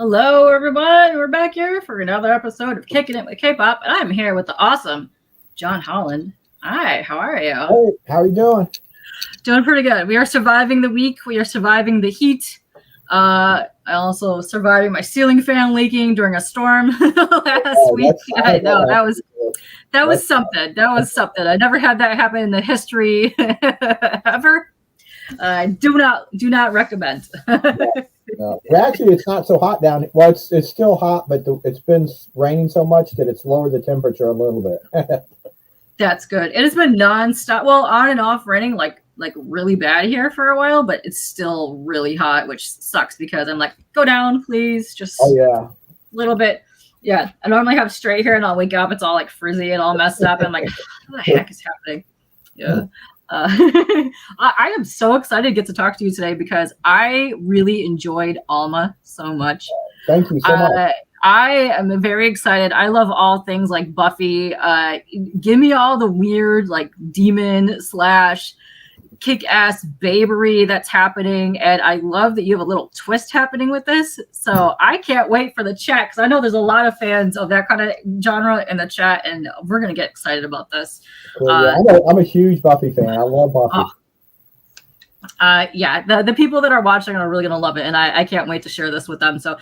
Hello, everyone. We're back here for another episode of Kicking It with Kpop, and I'm here with the awesome John Holland. Hi, how are you? Hey, how are you doing? Doing pretty good. We are surviving the week. We are surviving the heat. I also surviving my ceiling fan leaking during a storm last week. I know that was something. That was something. I never had that happen in the history ever. I do not recommend. No. Actually, it's not so hot down here. Well, it's still hot, but it's been raining so much that it's lowered the temperature a little bit. That's good. It has been nonstop. Well, on and off raining like really bad here for a while, but it's still really hot, which sucks because I'm like, go down, please. Just a little bit. Yeah, I normally have straight hair, and I'll wake up, it's all like frizzy and all messed up. And I'm like, what the heck is happening? Yeah. I am so excited to get to talk to you today because I really enjoyed Alma so much. Thank you so much. I am very excited. I love all things like Buffy. Give me all the weird like demon / kick-ass babery that's happening, and I love that you have a little twist happening with this. So I can't wait for the chat because I know there's a lot of fans of that kind of genre in the chat, and we're gonna get excited about this. Cool, yeah. I'm a huge Buffy fan. I love Buffy. The people that are watching are really gonna love it, and I can't wait to share this with them. So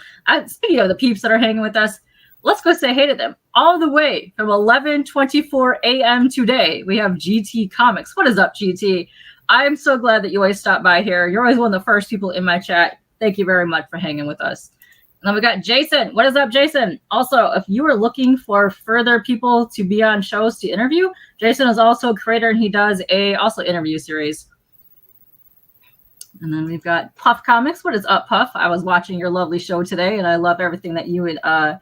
speaking of the peeps that are hanging with us, let's go say hey to them. All the way from 11:24 a.m. today, we have GT Comics. What is up, GT? I'm so glad that you always stop by here. You're always one of the first people in my chat. Thank you very much for hanging with us. And then we got Jason. What is up, Jason? Also, if you are looking for further people to be on shows to interview, Jason is also a creator, and he does also interview series. And then we've got Puff Comics. What is up, Puff? I was watching your lovely show today, and I love everything that you and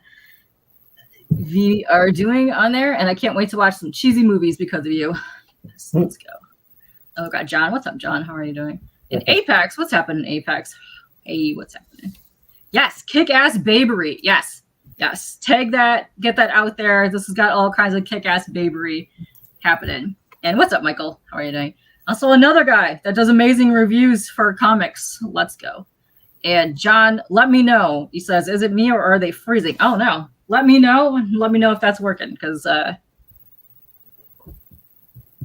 V are doing on there. And I can't wait to watch some cheesy movies because of you. Yes, let's go. Oh, got John. What's up, John? How are you doing? In Apex, what's happening in Apex? Hey, what's happening? Yes, kick-ass babery. Yes. Tag that. Get that out there. This has got all kinds of kick-ass babery happening. And what's up, Michael? How are you doing? Also, another guy that does amazing reviews for comics. Let's go. And John, let me know. He says, is it me or are they freezing? Oh, no. Let me know. Let me know if that's working because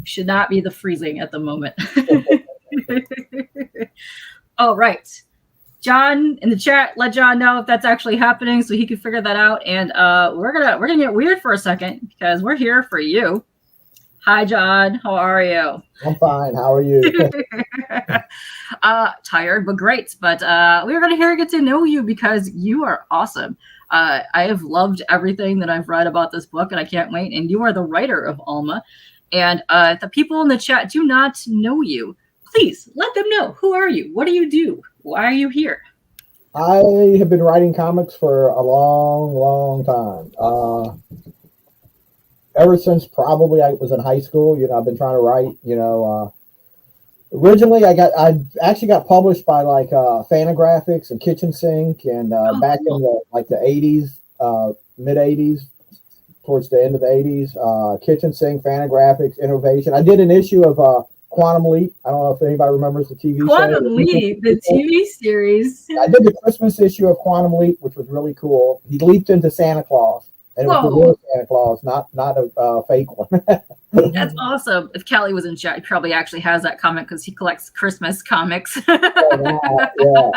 should not be the freezing at the moment. All right. John in the chat, let John know if that's actually happening so he can figure that out. And we're gonna get weird for a second because we're here for you. Hi, John. How are you? I'm fine. How are you? Tired, but great. But we're gonna get to know you because you are awesome. I have loved everything that I've read about this book, and I can't wait. And you are the writer of Alma. And the people in the chat do not know you. Please let them know. Who are you? What do you do? Why are you here? I have been writing comics for a long, long time. Ever since probably I was in high school, I've been trying to write. Originally, I actually got published by like Fantagraphics and Kitchen Sink, and back in the 80s, mid 80s. Towards the end of the 80s, Kitchen Sink, Fantagraphics, Innovation. I did an issue of Quantum Leap. I don't know if anybody remembers the TV Quantum Leap, the TV series. I did the Christmas issue of Quantum Leap, which was really cool. He leaped into Santa Claus, and it was the real Santa Claus, not a fake one. That's awesome. If Kelly was in chat, he probably actually has that comic because he collects Christmas comics. Yeah.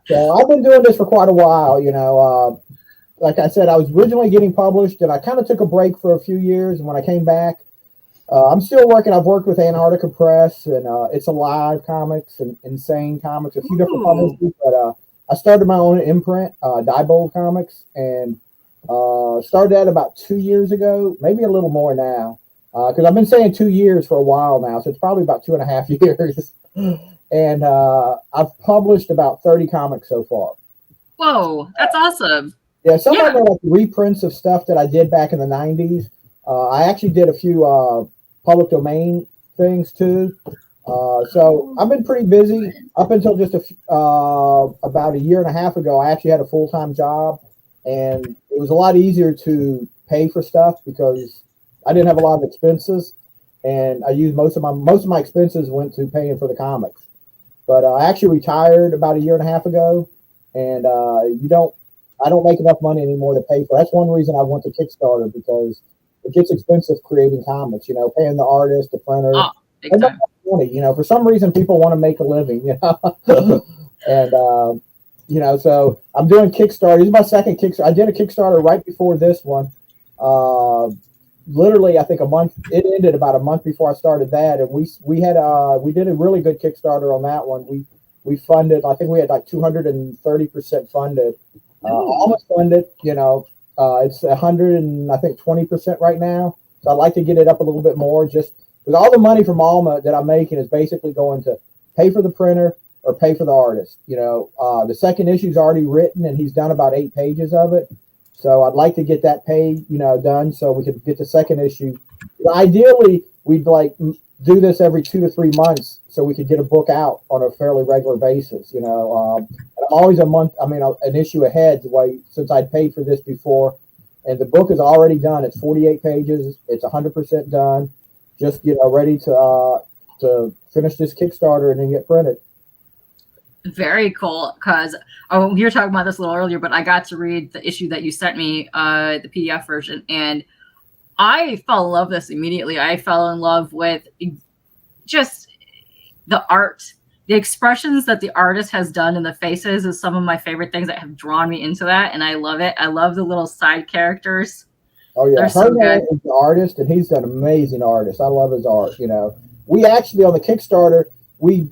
So I've been doing this for quite a while, Like I said, I was originally getting published, and I kind of took a break for a few years. And when I came back, I'm still working. I've worked with Antarctica Press and It's Alive Comics and Insane Comics, a few different publishers. But I started my own imprint, Diebold Comics, and started that about 2 years ago, maybe a little more now, because I've been saying 2 years for a while now, so it's probably about 2.5 years. And I've published about 30 comics so far. Whoa, that's awesome. Yeah, some of them are like reprints of stuff that I did back in the 90s. I actually did a few public domain things too. So I've been pretty busy up until just about a year and a half ago. I actually had a full-time job, and it was a lot easier to pay for stuff because I didn't have a lot of expenses, and I used most of my expenses went to paying for the comics. But I actually retired about a year and a half ago, and you don't I don't make enough money anymore to pay for. That's one reason I went to Kickstarter, because it gets expensive creating comics. You know, paying the artist, the printer. Oh, big time. Money, you know, for some reason people want to make a living, you know. And you know, so I'm doing Kickstarter. This is my second Kickstarter. I did a Kickstarter right before this one. Literally, I think a month. It ended about a month before I started that, and we did a really good Kickstarter on that one. We funded. I think we had like 230% funded, almost funded. You know, it's 100 and I think 20% right now. So I'd like to get it up a little bit more, just because all the money from Alma that I'm making is basically going to pay for the printer or pay for the artist. You know, the second issue's already written, and he's done about 8 pages of it. So I'd like to get that paid, you know, done so we could get the second issue. Ideally, we'd like do this every 2 to 3 months so we could get a book out on a fairly regular basis. You know, I'm always an issue ahead since I'd paid for this before, and the book is already done. It's 48 pages. It's 100% done. Just, you know, ready to finish this Kickstarter and then get printed. Very cool, because you were talking about this a little earlier, but I got to read the issue that you sent me, the PDF version, and I fell in love with this immediately. I fell in love with just the art, the expressions that the artist has done in the faces is some of my favorite things that have drawn me into that, and I love it. I love the little side characters. Oh yeah, Herman is the artist, and he's an amazing artist. I love his art. You know, we actually on the Kickstarter we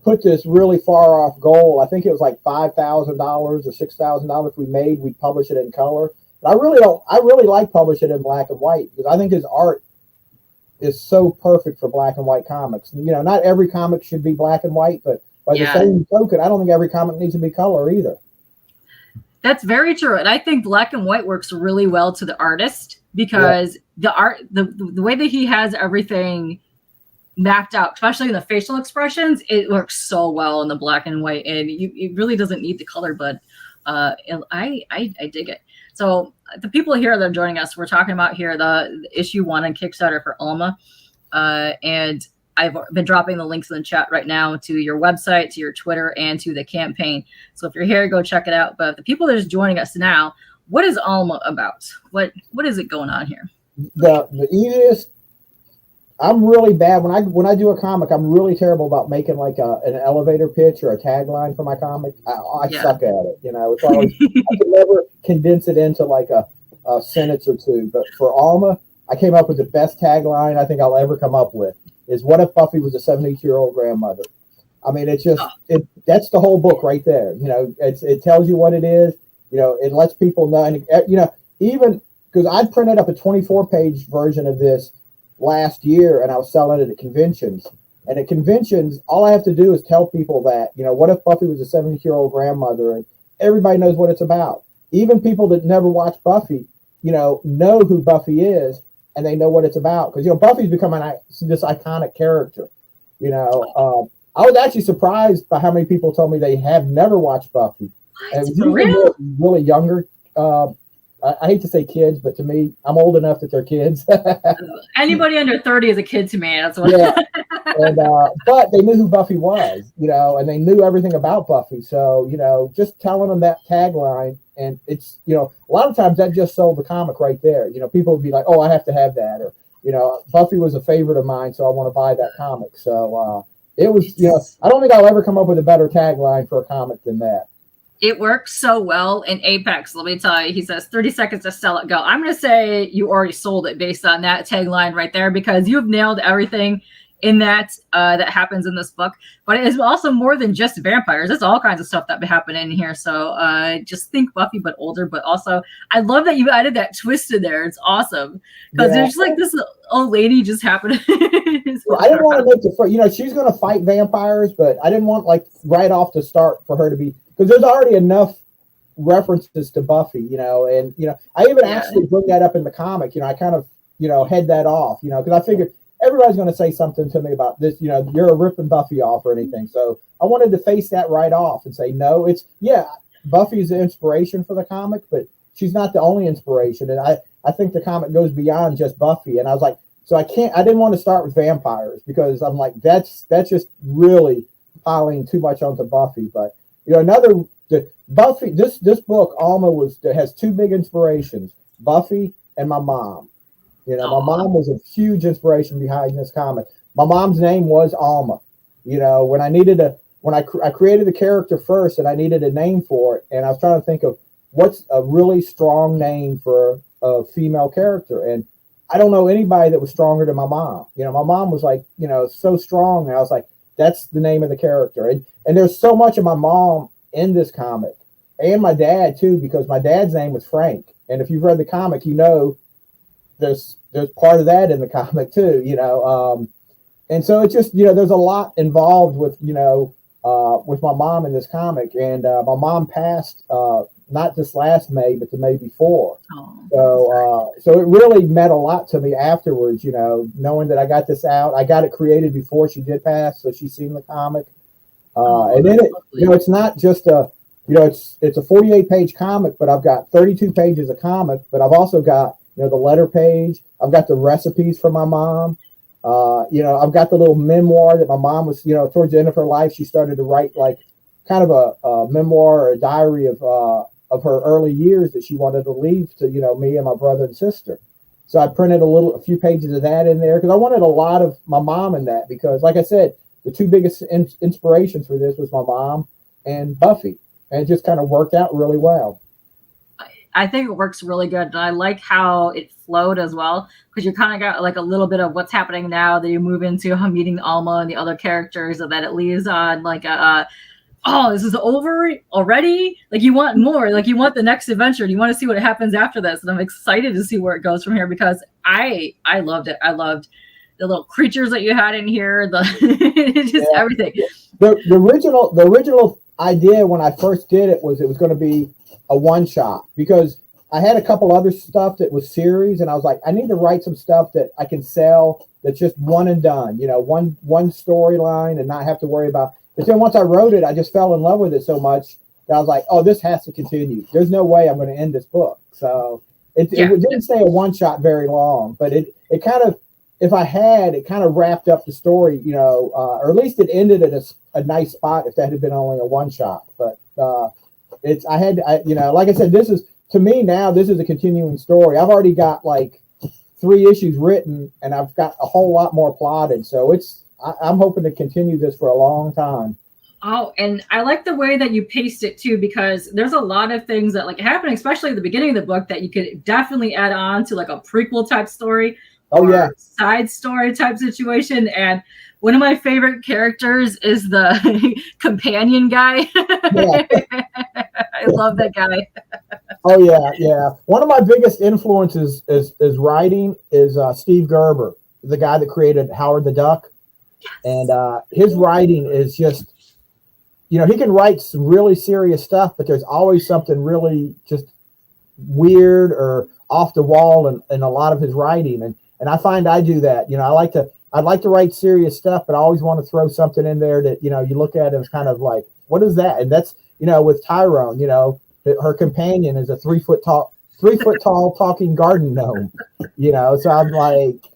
put this really far off goal. I think it was like $5,000 or $6,000 we'd publish it in color. But I really like publishing it in black and white, because I think his art is so perfect for black and white comics. You know, not every comic should be black and white, but by the same token, I don't think every comic needs to be color either. That's very true. And I think black and white works really well to the artist, because the way that he has everything mapped out, especially in the facial expressions, it works so well in the black and white, and it really doesn't need the color, but I dig it. So the people here that are joining us, we're talking about here the issue 1 on Kickstarter for Alma, and I've been dropping the links in the chat right now to your website, to your Twitter, and to the campaign. So if you're here, go check it out. But the people that are just joining us now, what is Alma about? What is it going on here? The easiest. I'm really bad when I do a comic. I'm really terrible about making like an elevator pitch or a tagline for my comic. I suck at it. You know, it's always I can never condense it into like a sentence or two. But for Alma, I came up with the best tagline I think I'll ever come up with. Is what if Buffy was a 72-year-old grandmother? I mean, it's just that's the whole book right there. You know, it tells you what it is. You know, it lets people know. And you know, even because I printed up a 24-page version of this last year, and I was selling it at conventions. And at conventions, all I have to do is tell people that, you know, what if Buffy was a 70-year-old grandmother, and everybody knows what it's about. Even people that never watch Buffy, you know who Buffy is, and they know what it's about, because, you know, Buffy's become this iconic character. You know, I was actually surprised by how many people told me they have never watched Buffy. And it was really younger. I hate to say kids, but to me, I'm old enough that they're kids. Anybody under 30 is a kid to me. That's what. Yeah. And but they knew who Buffy was, you know, and they knew everything about Buffy. So, you know, just telling them that tagline, and it's, you know, a lot of times that just sold the comic right there. You know, people would be like, "Oh, I have to have that," or, you know, Buffy was a favorite of mine, so I want to buy that comic. So it was, you know, I don't think I'll ever come up with a better tagline for a comic than that. It works so well in Apex. Let me tell you, he says 30 seconds to sell it, go. I'm going to say you already sold it based on that tagline right there, because you've nailed everything in that that happens in this book. But it is also more than just vampires. There's all kinds of stuff that happen in here. So just think Buffy, but older. But also, I love that you added that twist in there. It's awesome, because there's like this old lady just happened. Well, I didn't want to make the, you know, she's going to fight vampires, but I didn't want like right off the start for her to be, because there's already enough references to Buffy, you know, and, you know, I even actually bring that up in the comic. You know, I kind of, you know, head that off, you know, because I figured everybody's going to say something to me about this, you know, you're ripping Buffy off or anything. So I wanted to face that right off and say, no, it's, Buffy's the inspiration for the comic, but she's not the only inspiration. And I think the comic goes beyond just Buffy. And I was like, so I didn't want to start with vampires, because I'm like, that's just really piling too much onto Buffy. But, you know, Buffy, this book, Alma, has two big inspirations: Buffy and my mom. You know, my mom was a huge inspiration behind this comic. My mom's name was Alma. You know, when I created the character first, and I needed a name for it, and I was trying to think of what's a really strong name for a female character, and I don't know anybody that was stronger than my mom. You know, my mom was like, you know, so strong, and I was like, that's the name of the character, and there's so much of my mom in this comic, and my dad too, because my dad's name was Frank, and if you've read the comic, you know there's part of that in the comic too, you know, and so it's just, you know, there's a lot involved with, you know, with my mom in this comic, and my mom passed not just last May, but the May before. So it really meant a lot to me afterwards, you know, knowing that I got this out. I got it created before she did pass, so she's seen the comic, and then you know, it's not just a, you know, it's a 48-page comic, but I've got 32 pages of comic, but I've also got, you know, the letter page. I've got the recipes from my mom. You know, I've got the little memoir that my mom was, you know, towards the end of her life, she started to write like kind of a memoir or a diary of her early years that she wanted to leave to, you know, me and my brother and sister. So I printed a few pages of that in there because I wanted a lot of my mom in that, because like I said, the two biggest inspirations for this was my mom and Buffy, and it just kind of worked out really well. I think it works really good. And I like how it flowed as well, because you kind of got like a little bit of what's happening now that you move into meeting Alma and the other characters, and that it leaves on like oh, this is over already? Like, you want more. Like, you want the next adventure. And you want to see what happens after this. And I'm excited to see where it goes from here, because I loved it. I loved the little creatures that you had in here, everything. The original idea when I first did it was going to be a one shot, because I had a couple other stuff that was series, and I was like, I need to write some stuff that I can sell that's just one and done, you know, one storyline, and not have to worry about. But then once I wrote it, I just fell in love with it so much that I was like, oh, this has to continue. There's no way I'm going to end this book. So it didn't stay a one shot very long, but it kind of, if I had, it kind of wrapped up the story, you know, or at least it ended at a nice spot if that had been only a one shot. But you know, like I said, this is, to me now, this is a continuing story. I've already got like 3 issues written, and I've got a whole lot more plotted. So I'm hoping to continue this for a long time. Oh, and I like the way that you paced it too, because there's a lot of things that like happen, especially at the beginning of the book, that you could definitely add on to like a prequel type story. Oh yeah, side story type situation. And one of my favorite characters is the companion guy. Yeah. I love that guy. Oh yeah. One of my biggest influences is writing is Steve Gerber, the guy that created Howard the Duck. Yes. And his writing is just, you know, he can write some really serious stuff, but there's always something really just weird or off the wall in a lot of his writing. And I find I do that. You know, I'd like to write serious stuff, but I always want to throw something in there that, you know, you look at and it's kind of like, what is that? And that's, you know, with Tyrone, you know, her companion is a 3 foot tall talking garden gnome, you know. So I'm like,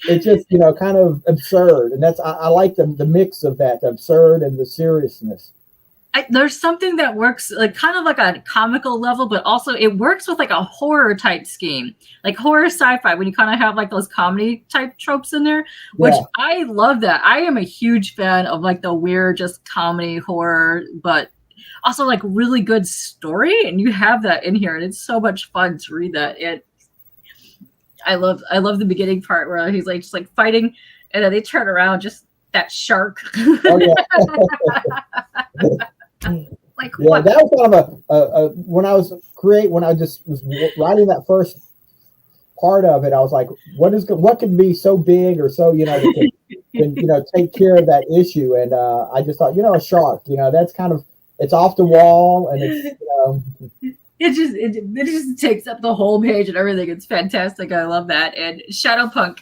it's just, you know, kind of absurd. And that's, I like the mix of that, the absurd and the seriousness. There's something that works like kind of like a comical level, but also it works with like a horror type scheme, like horror sci-fi, when you kind of have like those comedy type tropes in there, which I love that. I am a huge fan of like the weird, just comedy horror, but also like really good story. And you have that in here, and it's so much fun to read that. I love the beginning part where he's like just like fighting, and then they turn around, just that shark. Oh, yeah. Like, yeah, what? That was kind of a when I just was writing that first part of it, I was like, what could be so big or so, you know, that can you know, take care of that issue. And I just thought, you know, a shark, you know, that's kind of, it's off the wall, and it's, you know, it just takes up the whole page and everything. It's fantastic. I love that. And Shadowpunk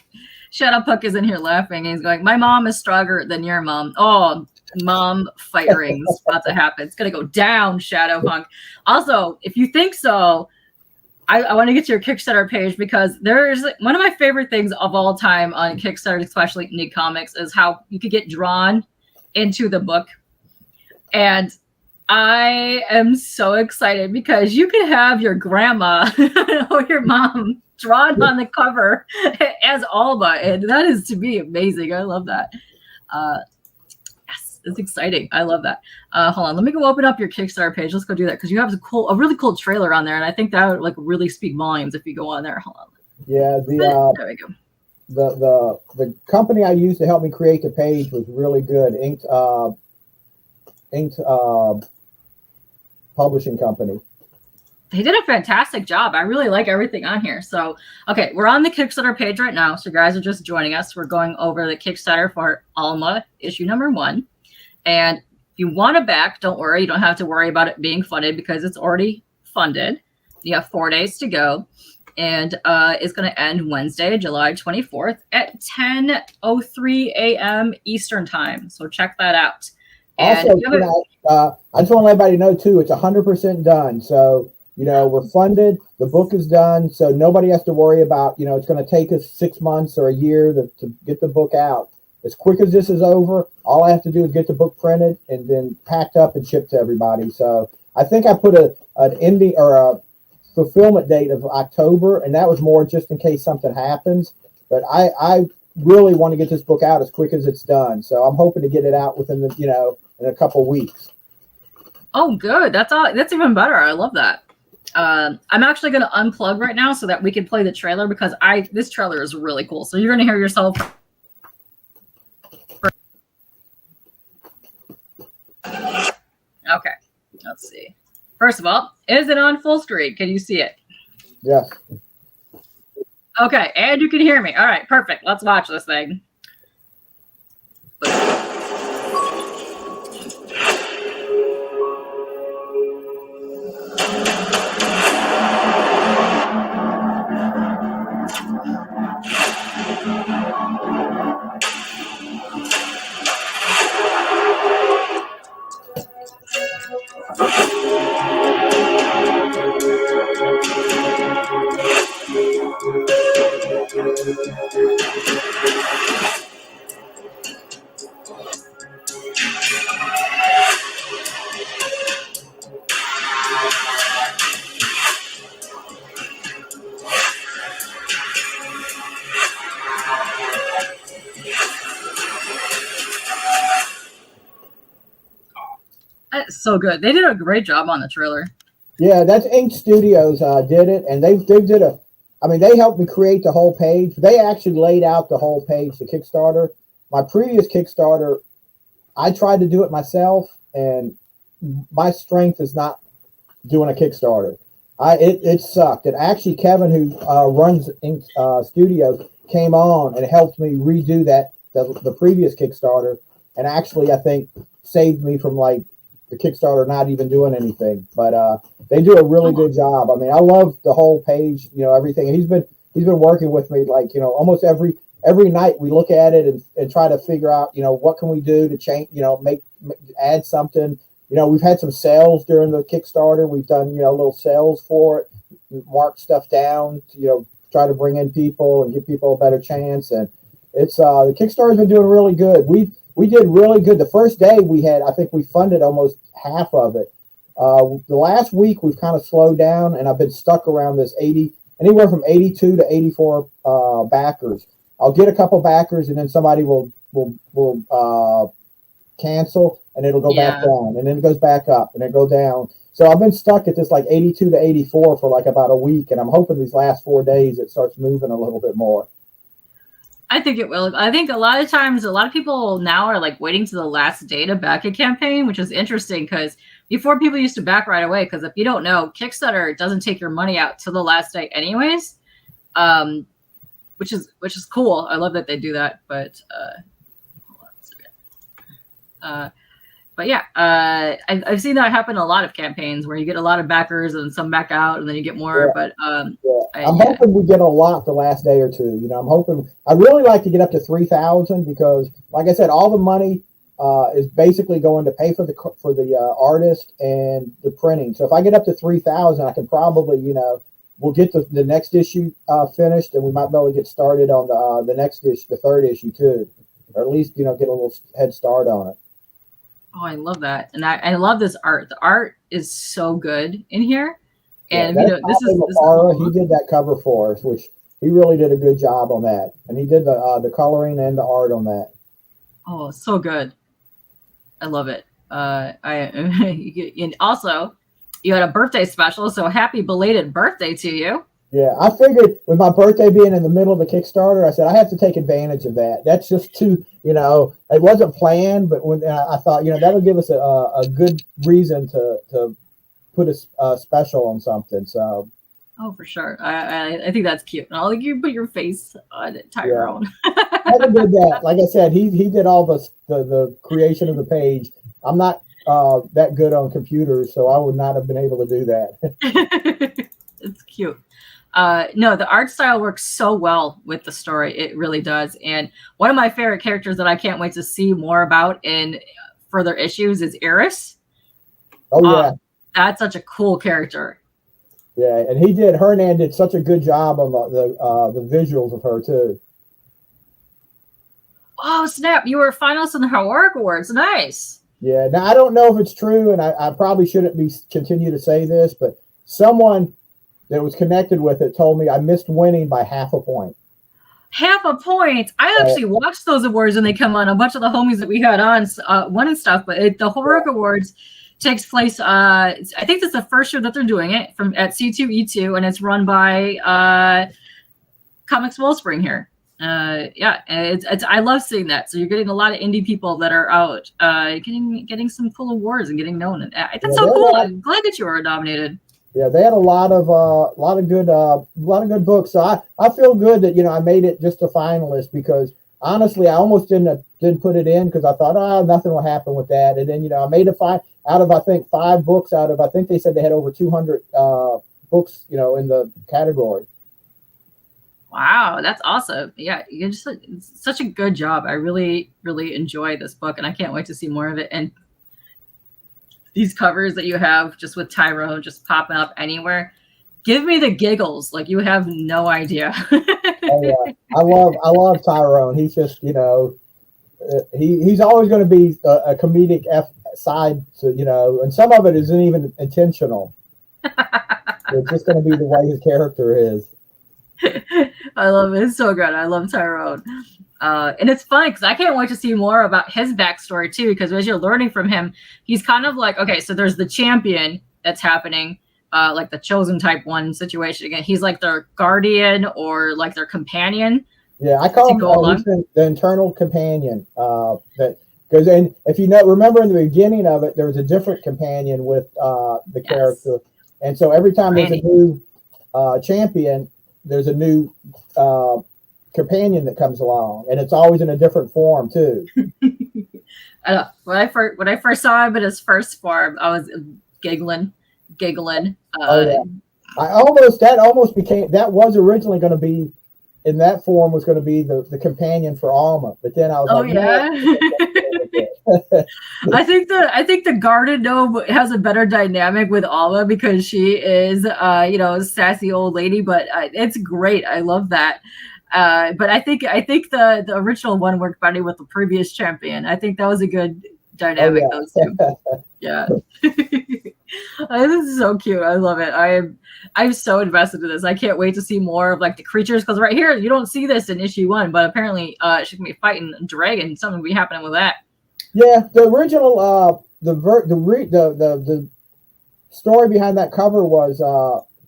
is in here laughing, and he's going, my mom is stronger than your mom. Oh, mom firing is about to happen. It's gonna go down, Shadowpunk. Also, if you think so, I want to get to your Kickstarter page, because there's one of my favorite things of all time on Kickstarter, especially indie comics, is how you could get drawn into the book. And I am so excited because you can have your grandma or your mom drawn on the cover as Alma, and that is to me amazing. I love that. Yes, it's exciting. I love that. Hold on, let me go open up your Kickstarter page. Let's go do that because you have a really cool trailer on there, and I think that would like really speak volumes if you go on there. Hold on. Yeah, There we go. The company I used to help me create the page was really good. Inked publishing company. They did a fantastic job. I really like everything on here. So, okay, we're on the Kickstarter page right now. So, you guys are just joining us. We're going over the Kickstarter for Alma, issue number 1. And if you want to back, don't worry. You don't have to worry about it being funded because it's already funded. You have 4 days to go. And it's going to end Wednesday, July 24th at 10:03 a.m. Eastern time. So, check that out. And also, I just want to let everybody know, too, it's 100% done. So, we're funded. The book is done. So nobody has to worry about, it's going to take us 6 months or a year to get the book out. As quick as this is over, all I have to do is get the book printed and then packed up and shipped to everybody. So I think I put an ending or a fulfillment date of October, and that was more just in case something happens. But I really want to get this book out as quick as it's done. So I'm hoping to get it out within in a couple of weeks. Oh, good. That's even better. I love that. I'm actually going to unplug right now so that we can play the trailer because this trailer is really cool. So you're going to hear yourself. Okay. Let's see. First of all, is it on full screen? Can you see it? Yes. Okay. And you can hear me. All right. Perfect. Let's watch this thing. That's so good. They did a great job on the trailer. Yeah, that's Ink Studios did it, and they helped me create the whole page. They actually laid out the whole page, the Kickstarter. My previous Kickstarter, I tried to do it myself, and my strength is not doing a Kickstarter. It sucked. And actually, Kevin, who runs Ink Studios, came on and helped me redo the previous Kickstarter, and actually, I think saved me from the Kickstarter not even doing anything. But they do a really good job. I mean, I love the whole page, everything. And he's been working with me almost every night. We look at it and try to figure out what can we do to change, add something. We've had some sales during the Kickstarter. We've done little sales for it, mark stuff down to try to bring in people and give people a better chance. And it's the Kickstarter's been doing really good. We did really good. The first day I think we funded almost half of it. The last week we've kind of slowed down, and I've been stuck around this anywhere from 82 to 84 backers. I'll get a couple backers, and then somebody will cancel, and it'll go back down, and then it goes back up, and it go down. So I've been stuck at this 82 to 84 for about a week, and I'm hoping these last 4 days it starts moving a little bit more. I think it will. I think a lot of times, a lot of people now are waiting to the last day to back a campaign, which is interesting because before people used to back right away. Because if you don't know, Kickstarter doesn't take your money out till the last day anyways, which is cool. I love that they do that. But hold on a second. But yeah, I've seen that happen in a lot of campaigns where you get a lot of backers and some back out and then you get more. Yeah. But I'm hoping we get a lot the last day or two. I'm hoping. I really like to get up to 3,000 because, like I said, all the money is basically going to pay for the artist and the printing. So if I get up to 3,000, I can probably we'll get the next issue finished, and we might be able to get started on the next issue, the third issue too, or at least get a little head start on it. Oh, I love that. And I love this art. The art is so good in here. And Yeah, you know, this is he did that cover for us, which he really did a good job on that. And he did the coloring and the art on that. oh, so good. I love it. And also you had a birthday special, so happy belated birthday to you. Yeah, I figured with my birthday being in the middle of the Kickstarter, I said I have to take advantage of that. That's just too, it wasn't planned, but when I thought, that'll give us a good reason to put a special on something. So. Oh, for sure. I think that's cute. And I'll like you put your face on Tyrone. Yeah. Never did that. Like I said, he did all the creation of the page. I'm not that good on computers, so I would not have been able to do that. It's cute. No, the art style works so well with the story. It really does. And one of my favorite characters that I can't wait to see more about in further issues is Iris. Oh, yeah. That's such a cool character. Yeah, and Hernan did such a good job on the visuals of her, too. Oh, snap. You were finalist in the Heroic Awards. Nice. Yeah. Now, I don't know if it's true, and I probably shouldn't continue to say this, but someone that was connected with it told me I missed winning by half a point. Half a point? I actually watched those awards when they come on. A bunch of the homies that we had on won and stuff, but the Heroic Awards takes place, I think it's the first year that they're doing it at C2E2, and it's run by Comics Wellspring here. Yeah, it's I love seeing that. So you're getting a lot of indie people that are out getting some cool awards and getting known. And that's so cool. I'm glad that you were nominated. Yeah, they had a lot of good books. So I feel good that I made it just a finalist, because honestly I almost didn't put it in because I thought nothing will happen with that. And then I made out of I think 5 books out of I think they said they had over 200 books in the category. Wow, that's awesome. Yeah, you're just such a good job. I really, really enjoy this book, and I can't wait to see more of it. And these covers that you have just with Tyrone just popping up anywhere, give me the giggles. Like, you have no idea. Oh, yeah. I love Tyrone. He's just, he's always going to be a comedic side to, and some of it isn't even intentional. It's just going to be the way his character is. I love it. It's so good. I love Tyrone. And it's fun because I can't wait to see more about his backstory too, because as you're learning from him, he's kind of like, okay, so there's the champion that's happening, like the chosen type 1 situation. Again, he's like their guardian or like their companion. Yeah, I call him the internal companion. That goes in. If you remember in the beginning of it, there was a different companion with the character, and so every time there's a new champion, there's a new companion that comes along, and it's always in a different form too. When I first saw him in his first form, I was giggling. Oh, yeah. That was originally going to be in that form, was going to be the companion for Alma, but then I was I think the garden gnome has a better dynamic with Alma because she is a sassy old lady, but it's great. I love that. But I think the original one worked better with the previous champion. I think that was a good dynamic. Oh, yeah. Those two. Yeah. This is so cute. I love it. I'm so invested in this. I can't wait to see more of like the creatures, because right here you don't see this in issue 1, but apparently she's gonna be fighting a dragon. Something will be happening with that. Yeah, the original the story behind that cover was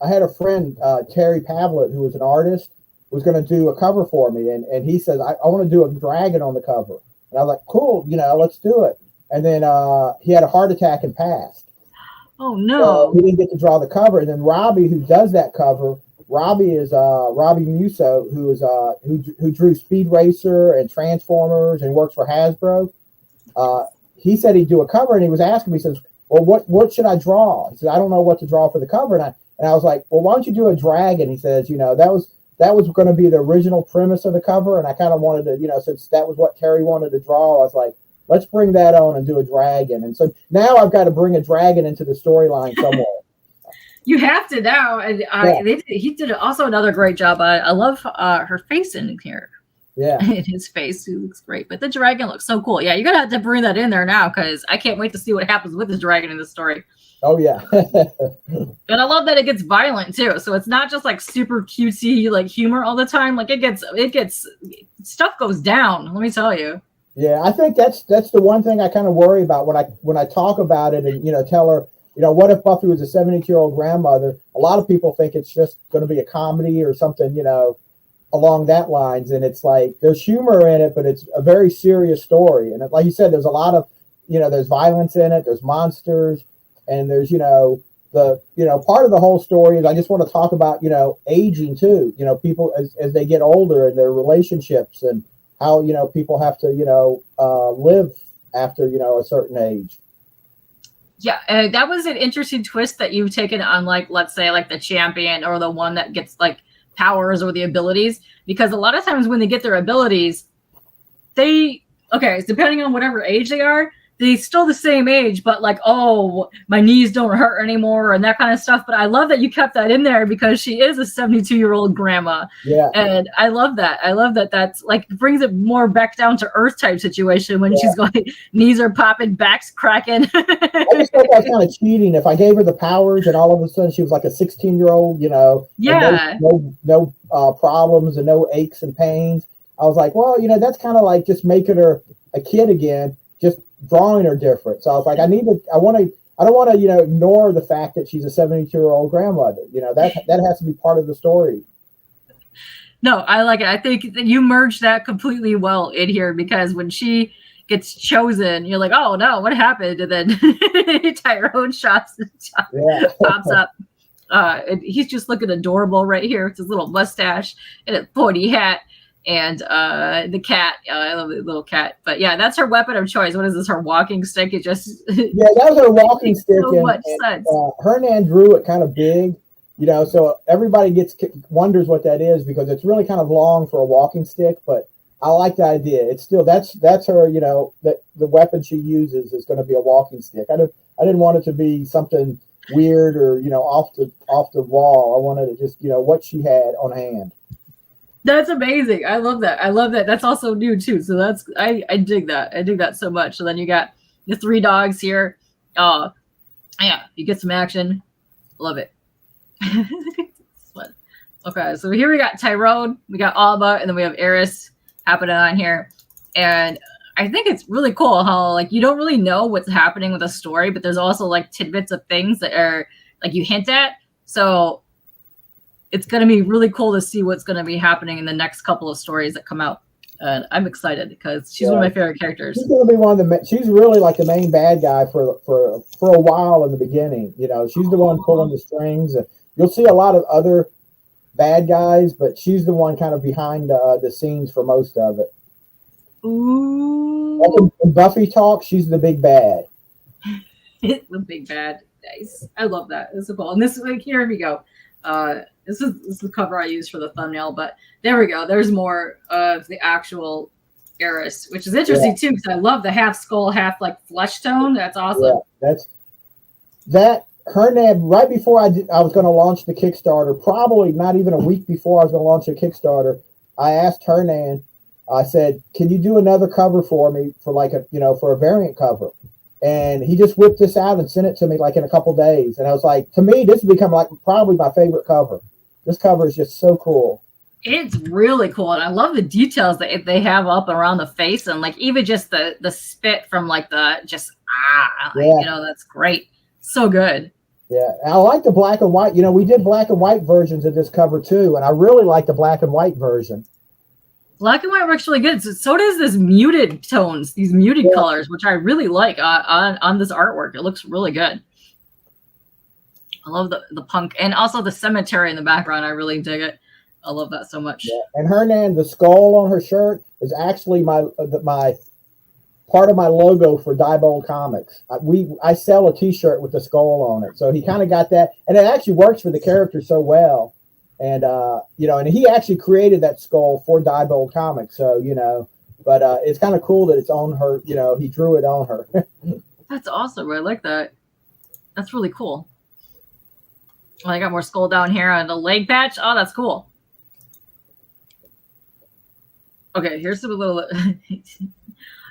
I had a friend, Terry Pavlett, who was an artist, was going to do a cover for me, and he says I want to do a dragon on the cover, and I was like, cool, let's do it. And then he had a heart attack and passed. Oh no! So he didn't get to draw the cover. And then Robbie, who does that cover, Robbie is Robbie Musso, who drew Speed Racer and Transformers and works for Hasbro. He said he'd do a cover, and he was asking me, he says, well, what should I draw? He said, I don't know what to draw for the cover. And I was like, well, why don't you do a dragon? He says, that was going to be the original premise of the cover. And I kind of wanted to, since that was what Terry wanted to draw, I was like, let's bring that on and do a dragon. And so now I've got to bring a dragon into the storyline somewhere. You have to now. And he did also another great job. I love her face in here. Yeah. in his face. He looks great. But the dragon looks so cool. Yeah, you're gonna have to bring that in there now because I can't wait to see what happens with this dragon in the story. Oh yeah. And I love that it gets violent too. So it's not just like super cutesy like humor all the time. Like it gets stuff goes down. Let me tell you. Yeah, I think that's the one thing I kind of worry about when I talk about it and tell her, what if Buffy was a 72-year-old grandmother? A lot of people think it's just going to be a comedy or something, along that lines, and it's like there's humor in it, but it's a very serious story. And like you said, there's a lot of there's violence in it, there's monsters, and there's the part of the whole story is I just want to talk about aging too, people as they get older and their relationships and how people have to live after a certain age. Yeah, that was an interesting twist that you've taken on, like, let's say like the champion or the one that gets like powers or the abilities, because a lot of times when they get their abilities, depending on whatever age they are, they still the same age, but like, oh, my knees don't hurt anymore and that kind of stuff. But I love that you kept that in there because she is a 72-year-old grandma. Yeah. And I love that. I love that that's like brings it more back down to earth type situation when she's going, knees are popping, backs cracking. I just thought that was kind of cheating. If I gave her the powers and all of a sudden she was like a 16-year-old, Yeah. no problems and no aches and pains. I was like, well, that's kind of like just making her a kid again, just drawing her different. So I was like, I don't want to, ignore the fact that she's a 72-year-old grandmother. That has to be part of the story. No, I like it. I think that you merged that completely well in here because when she gets chosen, you're like, oh no, what happened? And then Tyrone pops up. And he's just looking adorable right here with his little mustache and a pointy hat. And the cat, I love the little cat. But yeah, that's her weapon of choice. What is this? Her walking stick? It just that was her walking stick. So much sense. Hernan drew it kind of big, so everybody wonders what that is because it's really kind of long for a walking stick. But I like the idea. It's still that's her. That the weapon she uses is going to be a walking stick. I didn't want it to be something weird or off the wall. I wanted it just what she had on hand. That's amazing. I love that. That's also new too. So I dig that. I dig that so much. So then you got the 3 dogs here. Yeah, you get some action. Love it. Okay, so here we got Tyrone, we got Alma, and then we have Eris happening on here. And I think it's really cool how like you don't really know what's happening with a story, but there's also like tidbits of things that are like you hint at. So it's going to be really cool to see what's going to be happening in the next couple of stories that come out. And I'm excited because she's one of my favorite characters. She's going to be she's really like the main bad guy for a while in the beginning. She's the one pulling the strings. And you'll see a lot of other bad guys, but she's the one kind of behind the scenes for most of it. Ooh. Like when Buffy talks, she's the big bad. The big bad. Nice. I love that. This is cool. And this, like, here we go. This is the cover I used for the thumbnail, but there we go. There's more of the actual Eris, which is interesting too, because I love the half skull, half like flesh tone. That's awesome. Yeah, her name right before I was going to launch the Kickstarter, probably not even a week before I was going to launch the Kickstarter. I asked Hernan, I said, "Can you do another cover for me for like for a variant cover?" And he just whipped this out and sent it to me like in a couple days. And I was like, to me, this has become like probably my favorite cover. This cover is just so cool. It's really cool. And I love the details that they have up around the face and like even just the spit from like that's great. So good. Yeah. And I like the black and white. We did black and white versions of this cover too. And I really like the black and white version. Black and white works really good. So does this muted tones, these muted colors, which I really like on this artwork. It looks really good. I love the punk and also the cemetery in the background. I really dig it. I love that so much. Yeah. And Hernan, the skull on her shirt is actually my part of my logo for Diebold Comics. I sell a T-shirt with the skull on it, so he kind of got that, and it actually works for the character so well. And and he actually created that skull for Diebold Comics, so but it's kind of cool that it's on her. He drew it on her. That's awesome. I like that. That's really cool. Well, I got more skull down here on the leg patch. Oh, that's cool. Okay, here's some little.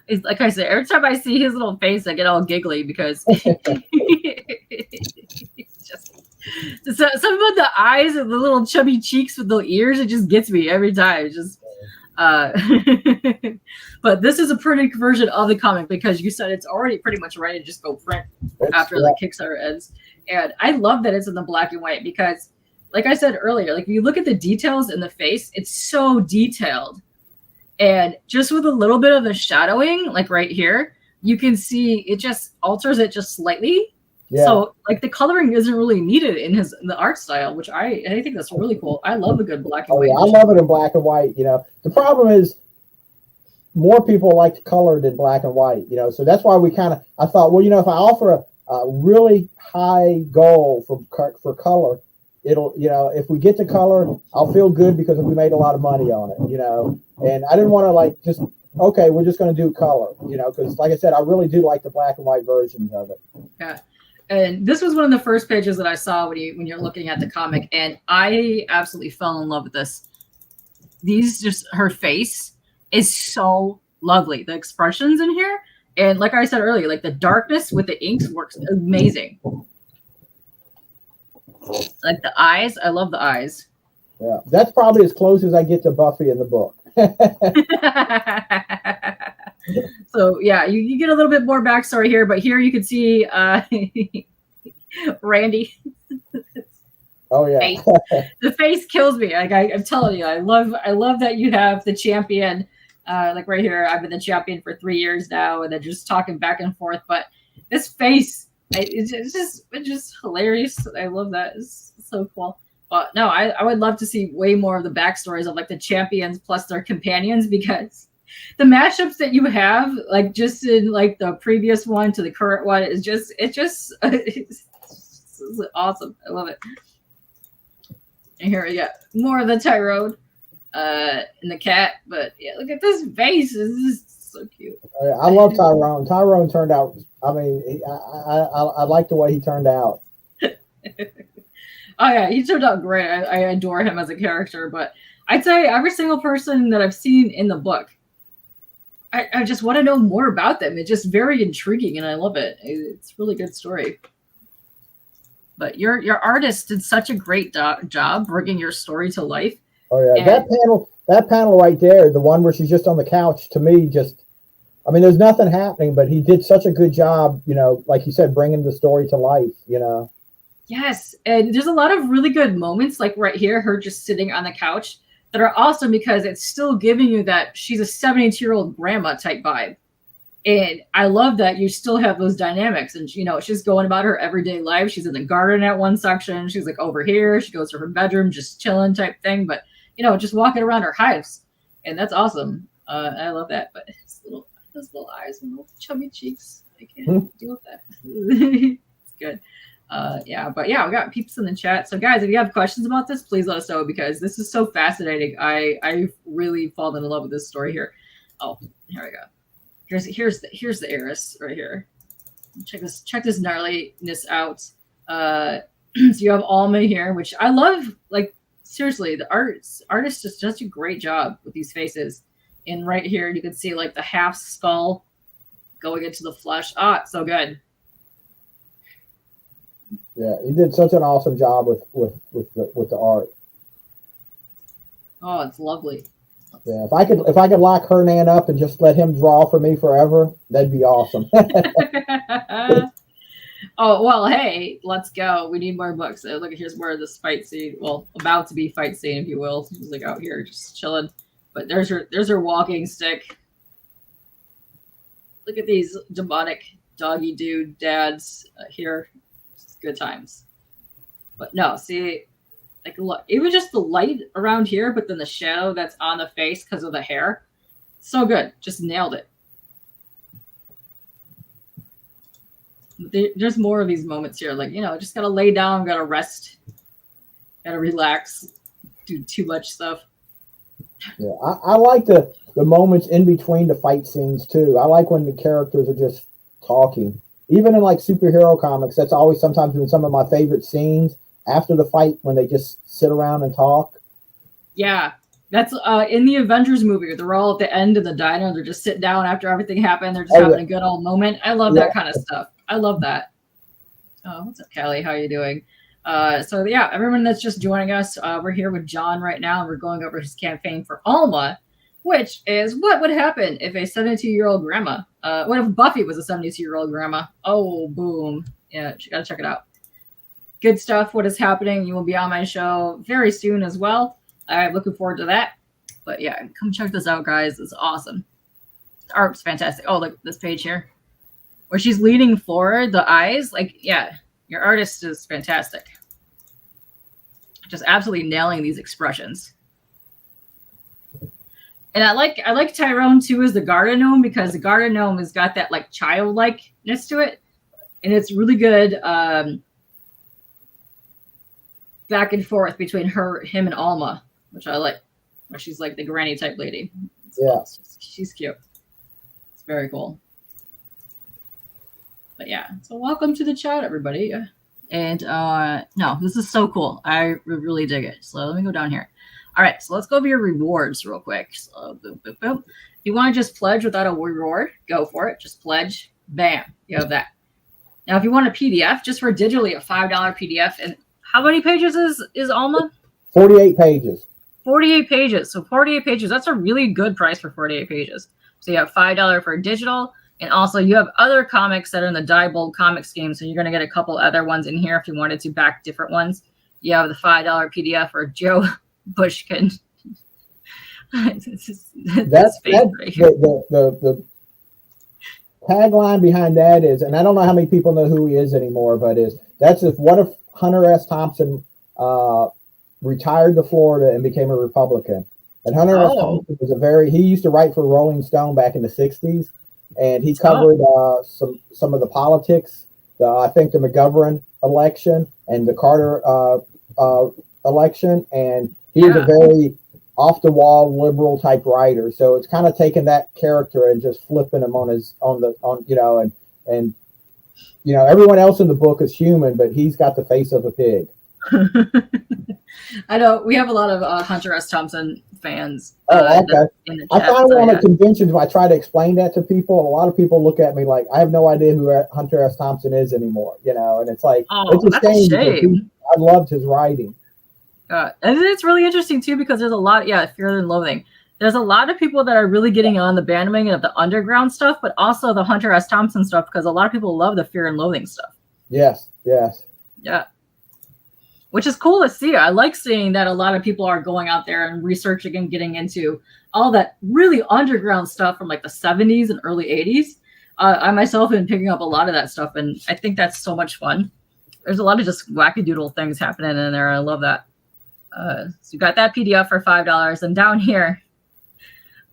It's like I said, every time I see his little face, I get all giggly because it's just some of the eyes and the little chubby cheeks with the ears. It just gets me every time. It's just, but this is a pretty version of the comic because you said it's already pretty much ready to just go print after the Kickstarter ends, and I love that it's in the black and white because, like I said earlier, like if you look at the details in the face, it's so detailed. And just with a little bit of the shadowing, like right here, you can see it just alters it just slightly. Yeah. So like the coloring isn't really needed in the art style, which I think that's really cool. I love a good black and white. Yeah, I love it in black and white. You know, the problem is more people like to color it in black and white. You know, so that's why I thought, well, you know, if I offer a really high goal for color, it'll, you know, if we get to color, I'll feel good because we made a lot of money on it, you know. And I didn't want to like just, okay, we're just going to do color, you know, because like I said, I really do like the black and white versions of it. Yeah. And this was one of the first pages that I saw when you're looking at the comic, and I absolutely fell in love with this. Her face is so lovely. The expressions in here, and like I said earlier, like the darkness with the inks works amazing. Like the eyes, I love the eyes. Yeah, that's probably as close as I get to Buffy in the book. So yeah, you get a little bit more backstory here, but here you can see Randy. Oh yeah, the face kills me. Like I'm telling you, I love that you have the champion. Like right here, I've been the champion for 3 years now, and they're just talking back and forth. But this face, it's just hilarious. I love that. It's so cool. But no, I would love to see way more of the backstories of like the champions plus their companions, because the mashups that you have, like just in like the previous one to the current one, is it's awesome. I love it. And here we got more of the Tyrone and the cat. But yeah, look at this face. This is so cute. I love Tyrone. Tyrone turned out, I mean, I like the way he turned out. Oh yeah, he turned out great. I adore him as a character, but I'd say every single person that I've seen in the book, I just want to know more about them. It's just very intriguing, and I love it. It's a really good story. But your artist did such a great job bringing your story to life. Oh yeah, that panel right there, the one where she's just on the couch, to me, just, I mean, there's nothing happening, but he did such a good job, you know, like you said, bringing the story to life, you know. Yes, and there's a lot of really good moments, like right here, her just sitting on the couch, that are awesome because it's still giving you that she's a 72-year-old grandma type vibe. And I love that you still have those dynamics. And, you know, she's going about her everyday life. She's in the garden at one section. She's like over here. She goes to her bedroom, just chilling type thing. But, you know, just walking around her house. And that's awesome. I love that. But those little eyes and little chubby cheeks, I can't deal with that. It's good. Yeah, but yeah, we got peeps in the chat. So guys, if you have questions about this, please let us know, because this is so fascinating. I really fallen in love with this story here. Oh, here we go. Here's the heiress right here. Check this gnarliness out. So you have Alma here, which I love. Like seriously, the artist just does a great job with these faces. And right here, you can see like the half skull going into the flesh. Ah, it's so good. Yeah, he did such an awesome job with the art. Oh, it's lovely. Yeah, if I could lock Hernan up and just let him draw for me forever, that'd be awesome. Oh well, hey, let's go. We need more books. Look, here's more of this fight scene. Well, about to be fight scene, if you will. He's like out here just chilling. But there's her walking stick. Look at these demonic doggy dude dads here. Good times. But no, see, like look, even just the light around here, but then the shadow that's on the face because of the hair, so good. Just nailed it. There's more of these moments here, like, you know, just gotta lay down, gotta rest, gotta relax, do too much stuff. Yeah, I like the moments in between the fight scenes too. I like when the characters are just talking. Even in like superhero comics, that's always sometimes been some of my favorite scenes after the fight, when they just sit around and talk. Yeah. That's in the Avengers movie. They're all at the end of the diner. They're just sitting down after everything happened. They're just having a good old moment. I love that kind of stuff. I love that. Oh, what's up, Callie? How are you doing? So yeah, everyone that's just joining us, we're here with John right now, and we're going over his campaign for Alma, which is what would happen if a 72-year-old grandma, what if Buffy was a 72-year-old grandma? Oh, boom. Yeah, you gotta check it out. Good stuff. What is happening? You will be on my show very soon as well. I'm looking forward to that. But yeah, come check this out, guys. It's awesome. The art's fantastic. Oh, look, this page here. Where she's leaning forward, the eyes. Like, yeah, your artist is fantastic. Just absolutely nailing these expressions. And I like Tyrone too as the garden gnome, because the garden gnome has got that like childlikeness to it. And it's really good back and forth between him and Alma, which I like. Where she's like the granny type lady. She's cute. It's very cool. But yeah, so welcome to the chat, everybody. And no, this is so cool. I really dig it. So let me go down here. All right, so let's go over your rewards real quick. So boom, boom, boom. If you want to just pledge without a reward, go for it. Just pledge. Bam, you have that. Now, if you want a PDF, just for digitally a $5 PDF. And how many pages is Alma? 48 pages. 48 pages. So 48 pages, that's a really good price for 48 pages. So you have $5 for digital, and also you have other comics that are in the Diebold Comics game. So you're going to get a couple other ones in here if you wanted to back different ones. You have the $5 PDF for Joe Bushkin. That's the tagline behind that is, and I don't know how many people know who he is anymore, but what if Hunter S. Thompson retired to Florida and became a Republican? And Hunter S. Thompson was he used to write for Rolling Stone back in the 60s, and he covered some of the politics, I think the McGovern election and the Carter election, and he was a very off-the-wall liberal type writer. So it's kind of taking that character and just flipping him on everyone else in the book is human, but he's got the face of a pig. I know we have a lot of Hunter S. Thompson fans. In the chat, I find one at conventions when I try to explain that to people, and a lot of people look at me like I have no idea who Hunter S. Thompson is anymore. And it's like it's a shame. I loved his writing. And it's really interesting too, because there's a lot, Fear and Loathing. There's a lot of people that are really getting on the bandwagon of the underground stuff, but also the Hunter S. Thompson stuff, because a lot of people love the Fear and Loathing stuff. Yes. Yeah. Which is cool to see. I like seeing that a lot of people are going out there and researching and getting into all that really underground stuff from like the 70s and early 80s. I myself have been picking up a lot of that stuff, and I think that's so much fun. There's a lot of just wackadoodle things happening in there. I love that. So you got that PDF for $5, and down here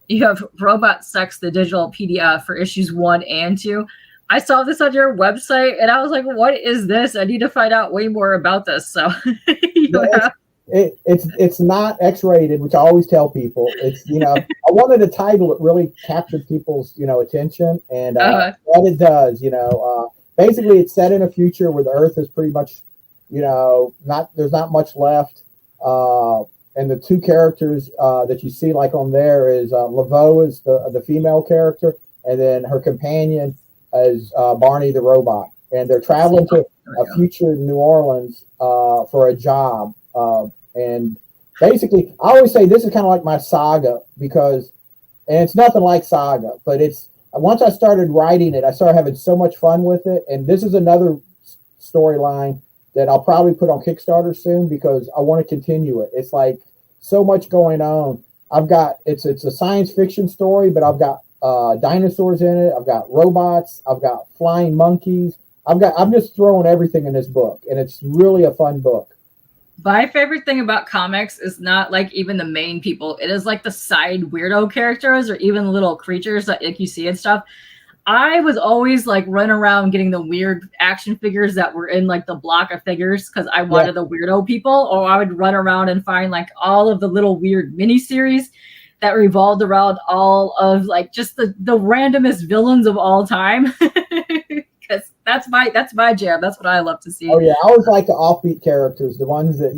you have Robot Sex, the digital PDF for issues 1 and 2. I saw this on your website and I was like, what is this? I need to find out way more about this. So it's not X-rated, which I always tell people. It's I wanted a title that really captured people's attention, and that it does. Basically it's set in a future where the Earth is pretty much there's not much left. And the two characters that you see like on there is Laveau is the female character, and then her companion is Barney the robot. And they're traveling to a future New Orleans for a job. And basically, I always say this is kind of like my saga, and it's nothing like Saga, but once I started writing it, I started having so much fun with it. And this is another storyline that I'll probably put on Kickstarter soon, because I want to continue it. It's like so much going on. It's a science fiction story, but I've got dinosaurs in it. I've got robots. I've got flying monkeys. I'm just throwing everything in this book, and it's really a fun book. My favorite thing about comics is not like even the main people. It is like the side weirdo characters, or even little creatures that like you see and stuff. I was always like running around getting the weird action figures that were in like the block of figures, because I wanted the weirdo people, or I would run around and find like all of the little weird miniseries that revolved around all of like just the randomest villains of all time. Because that's my jam. That's what I love to see. Oh yeah, I always like the offbeat characters, the ones that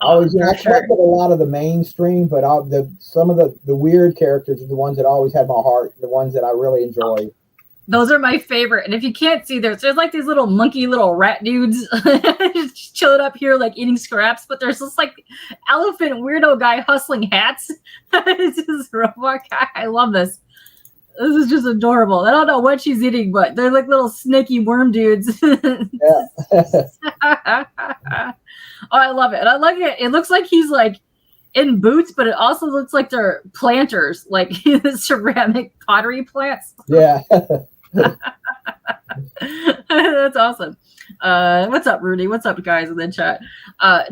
Always, For I sure. collected a lot of the mainstream, but some of the weird characters are the ones that always had my heart, the ones that I really enjoy. Those are my favorite. And if you can't see, there's like these little monkey, little rat dudes just chilling up here, like eating scraps. But there's this like elephant weirdo guy hustling hats. It's just robot guy. I love this. This is just adorable. I don't know what she's eating, but they're like little snaky worm dudes. Yeah. Oh, I love it. And I like it. It looks like he's like in boots, but it also looks like they're planters, like ceramic pottery plants. Yeah. That's awesome. What's up, Rudy? What's up, guys in the chat?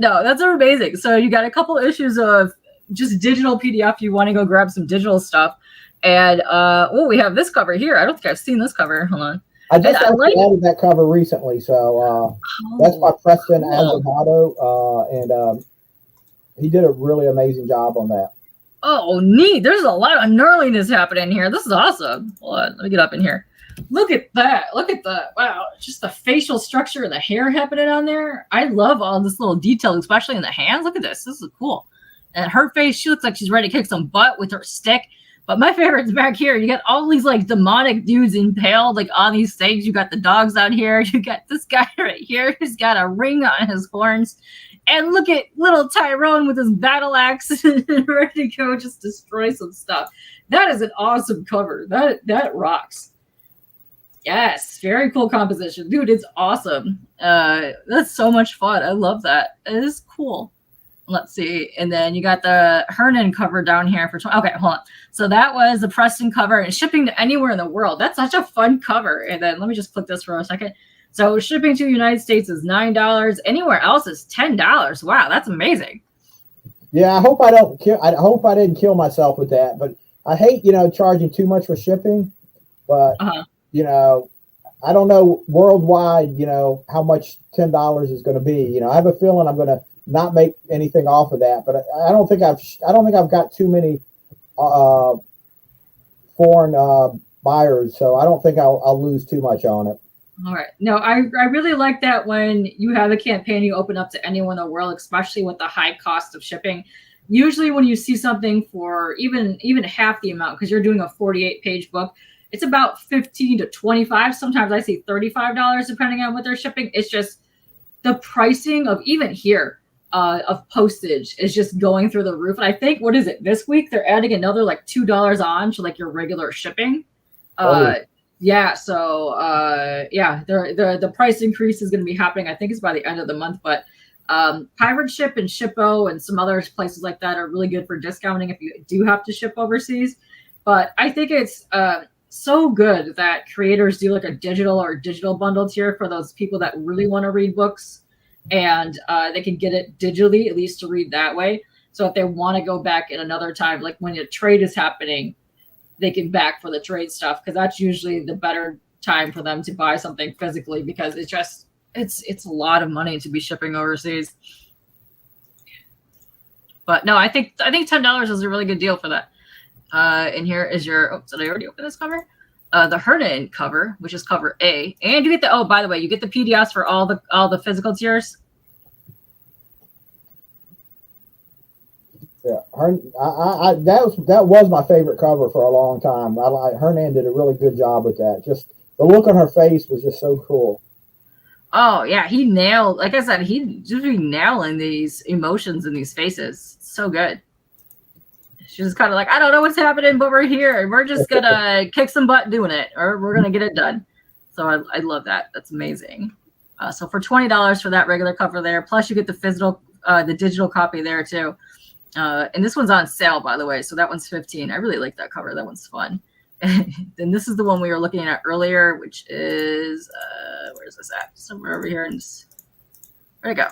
No, that's amazing. So you got a couple issues of just digital PDF. You want to go grab some digital stuff. And we have this cover here. I don't think I've seen this cover. Hold on. I just added that cover recently, so that's by Preston Azevedo, and he did a really amazing job on that. Oh, neat. There's a lot of gnarliness happening here. This is awesome. Hold on. Let me get up in here. Look at that. Look at the, wow, just the facial structure and the hair happening on there. I love all this little detail, especially in the hands. Look at this. This is cool. And her face, she looks like she's ready to kick some butt with her stick. But my favorite's back here. You got all these like demonic dudes impaled like on these things. You got the dogs out here. You got this guy right here who's got a ring on his horns. And look at little Tyrone with his battle axe ready to go just destroy some stuff. That is an awesome cover. That rocks. Yes, very cool composition. Dude, it's awesome. That's so much fun. I love that. It is cool. Let's see. And then you got the Hernan cover down here for 20. Okay, hold on. So that was the Preston cover and shipping to anywhere in the world. That's such a fun cover. And then let me just click this for a second. So shipping to the United States is $9. Anywhere else is $10. Wow, that's amazing. Yeah, I hope I didn't kill myself with that. But I hate, charging too much for shipping. But I don't know worldwide, how much $10 is going to be. I have a feeling I'm going to not make anything off of that, but I don't think I've got too many foreign buyers, so I don't think I'll lose too much on it. All right. No, I really like that when you have a campaign you open up to anyone in the world, especially with the high cost of shipping. Usually when you see something for even half the amount, because you're doing a 48-page book, it's about $15 to $25. Sometimes I see $35 depending on what they're shipping. It's just the pricing of even here of postage is just going through the roof. And I think, what is it, this week they're adding another like $2 on to like your regular shipping. Yeah, so the price increase is going to be happening. I think it's by the end of the month, but Pirate Ship and Shippo and some other places like that are really good for discounting if you do have to ship overseas. But I think it's so good that creators do like a digital bundle tier for those people that really want to read books, and they can get it digitally, at least to read that way. So if they want to go back in another time, like when a trade is happening, they can back for the trade stuff, because that's usually the better time for them to buy something physically, because it's a lot of money to be shipping overseas. But no, I think $10 is a really good deal for that. And here is your, did I already open this cover? The Hernan cover, which is cover A. And you get the, by the way, you get the PDFs for all the physical tiers. Yeah, that was my favorite cover for a long time. Hernan did a really good job with that. Just the look on her face was just so cool. Oh yeah, he nailed. Like I said, he just be nailing these emotions in these faces. So good. She's kind of like, I don't know what's happening, but we're here and we're just gonna kick some butt doing it, or we're gonna get it done. So I love that. That's amazing. So for $20 for that regular cover there, plus you get the digital copy there too. And this one's on sale, by the way, so that one's $15. I really like that cover. That one's fun. Then this is the one we were looking at earlier, which is where's this at? Somewhere over here. There we go.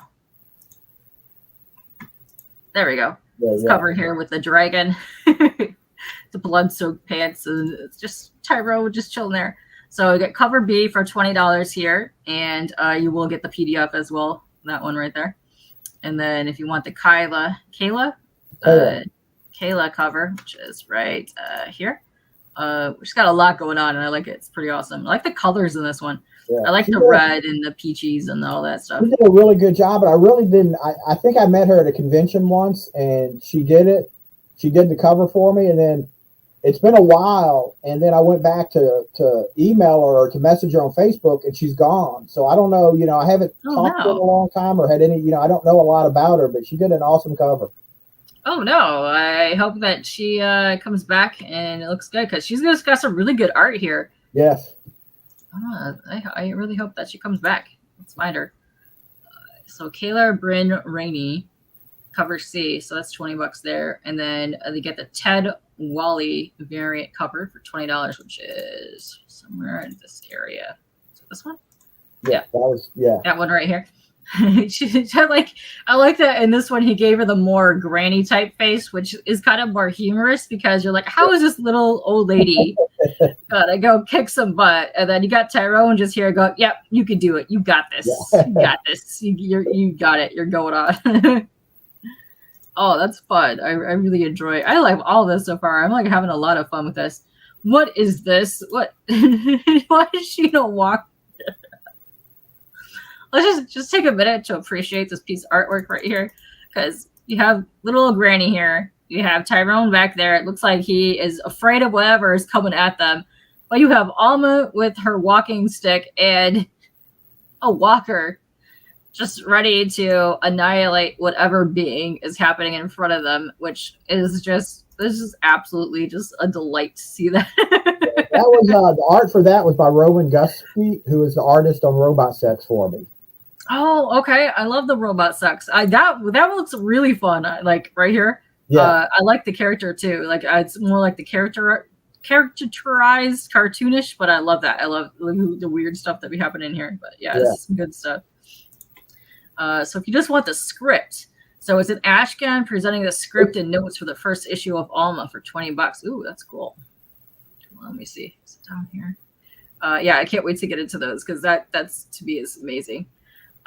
There we go. This cover here with the dragon, the blood-soaked pants, and it's just Tyrone just chilling there. So you get cover B for $20 here, and you will get the PDF as well. That one right there. And then if you want the Kayla cover, which is right here, She's got a lot going on, and I like it. It's pretty awesome. I like the colors in this one. Yeah. I like the red and the peaches and all that stuff. She did a really good job, but I really didn't. I think I met her at a convention once, and she did it. She did the cover for me, and then it's been a while, and then I went back to email her or to message her on Facebook, and she's gone. So I don't know. I haven't talked to her in a long time or had any. I don't know a lot about her, but she did an awesome cover. Oh no! I hope that she comes back and it looks good because she's got some really good art here. Yes. I really hope that she comes back. Let's find her. So Kayla Bryn Rainey, cover C. So that's $20 there, and then they get the Ted Wally variant cover for $20, which is somewhere in this area. So this one. Yeah. That one right here. I like that in this one he gave her the more granny type face, which is kind of more humorous because you're like, how is this little old lady gonna go kick some butt? And then you got Tyrone just here go, yep, you can do it, you got this, you got this, you got it, you're going on. Oh, that's fun. I really enjoy it. I like all this so far. I'm like having a lot of fun with this. What is this? What? Why does she not walk? Let's just take a minute to appreciate this piece of artwork right here, because you have little old granny here. You have Tyrone back there. It looks like he is afraid of whatever is coming at them. But you have Alma with her walking stick and a walker just ready to annihilate whatever being is happening in front of them, which is just, this is absolutely just a delight to see that. That was the art for that was by Rowan Gusky, who is the artist on Robot Sex for me. Oh, okay. I love the robot sex. That looks really fun. Like right here. Yeah. I like the character too. Like it's more like the characterized cartoonish, but I love that. I love the weird stuff that be happening in here. But yeah, it's some good stuff. So if you just want the script, so it's an Ashcan presenting the script and notes for the first issue of Alma for $20. Ooh, that's cool. Well, let me see. Is it down here? Yeah, I can't wait to get into those because that's to me is amazing.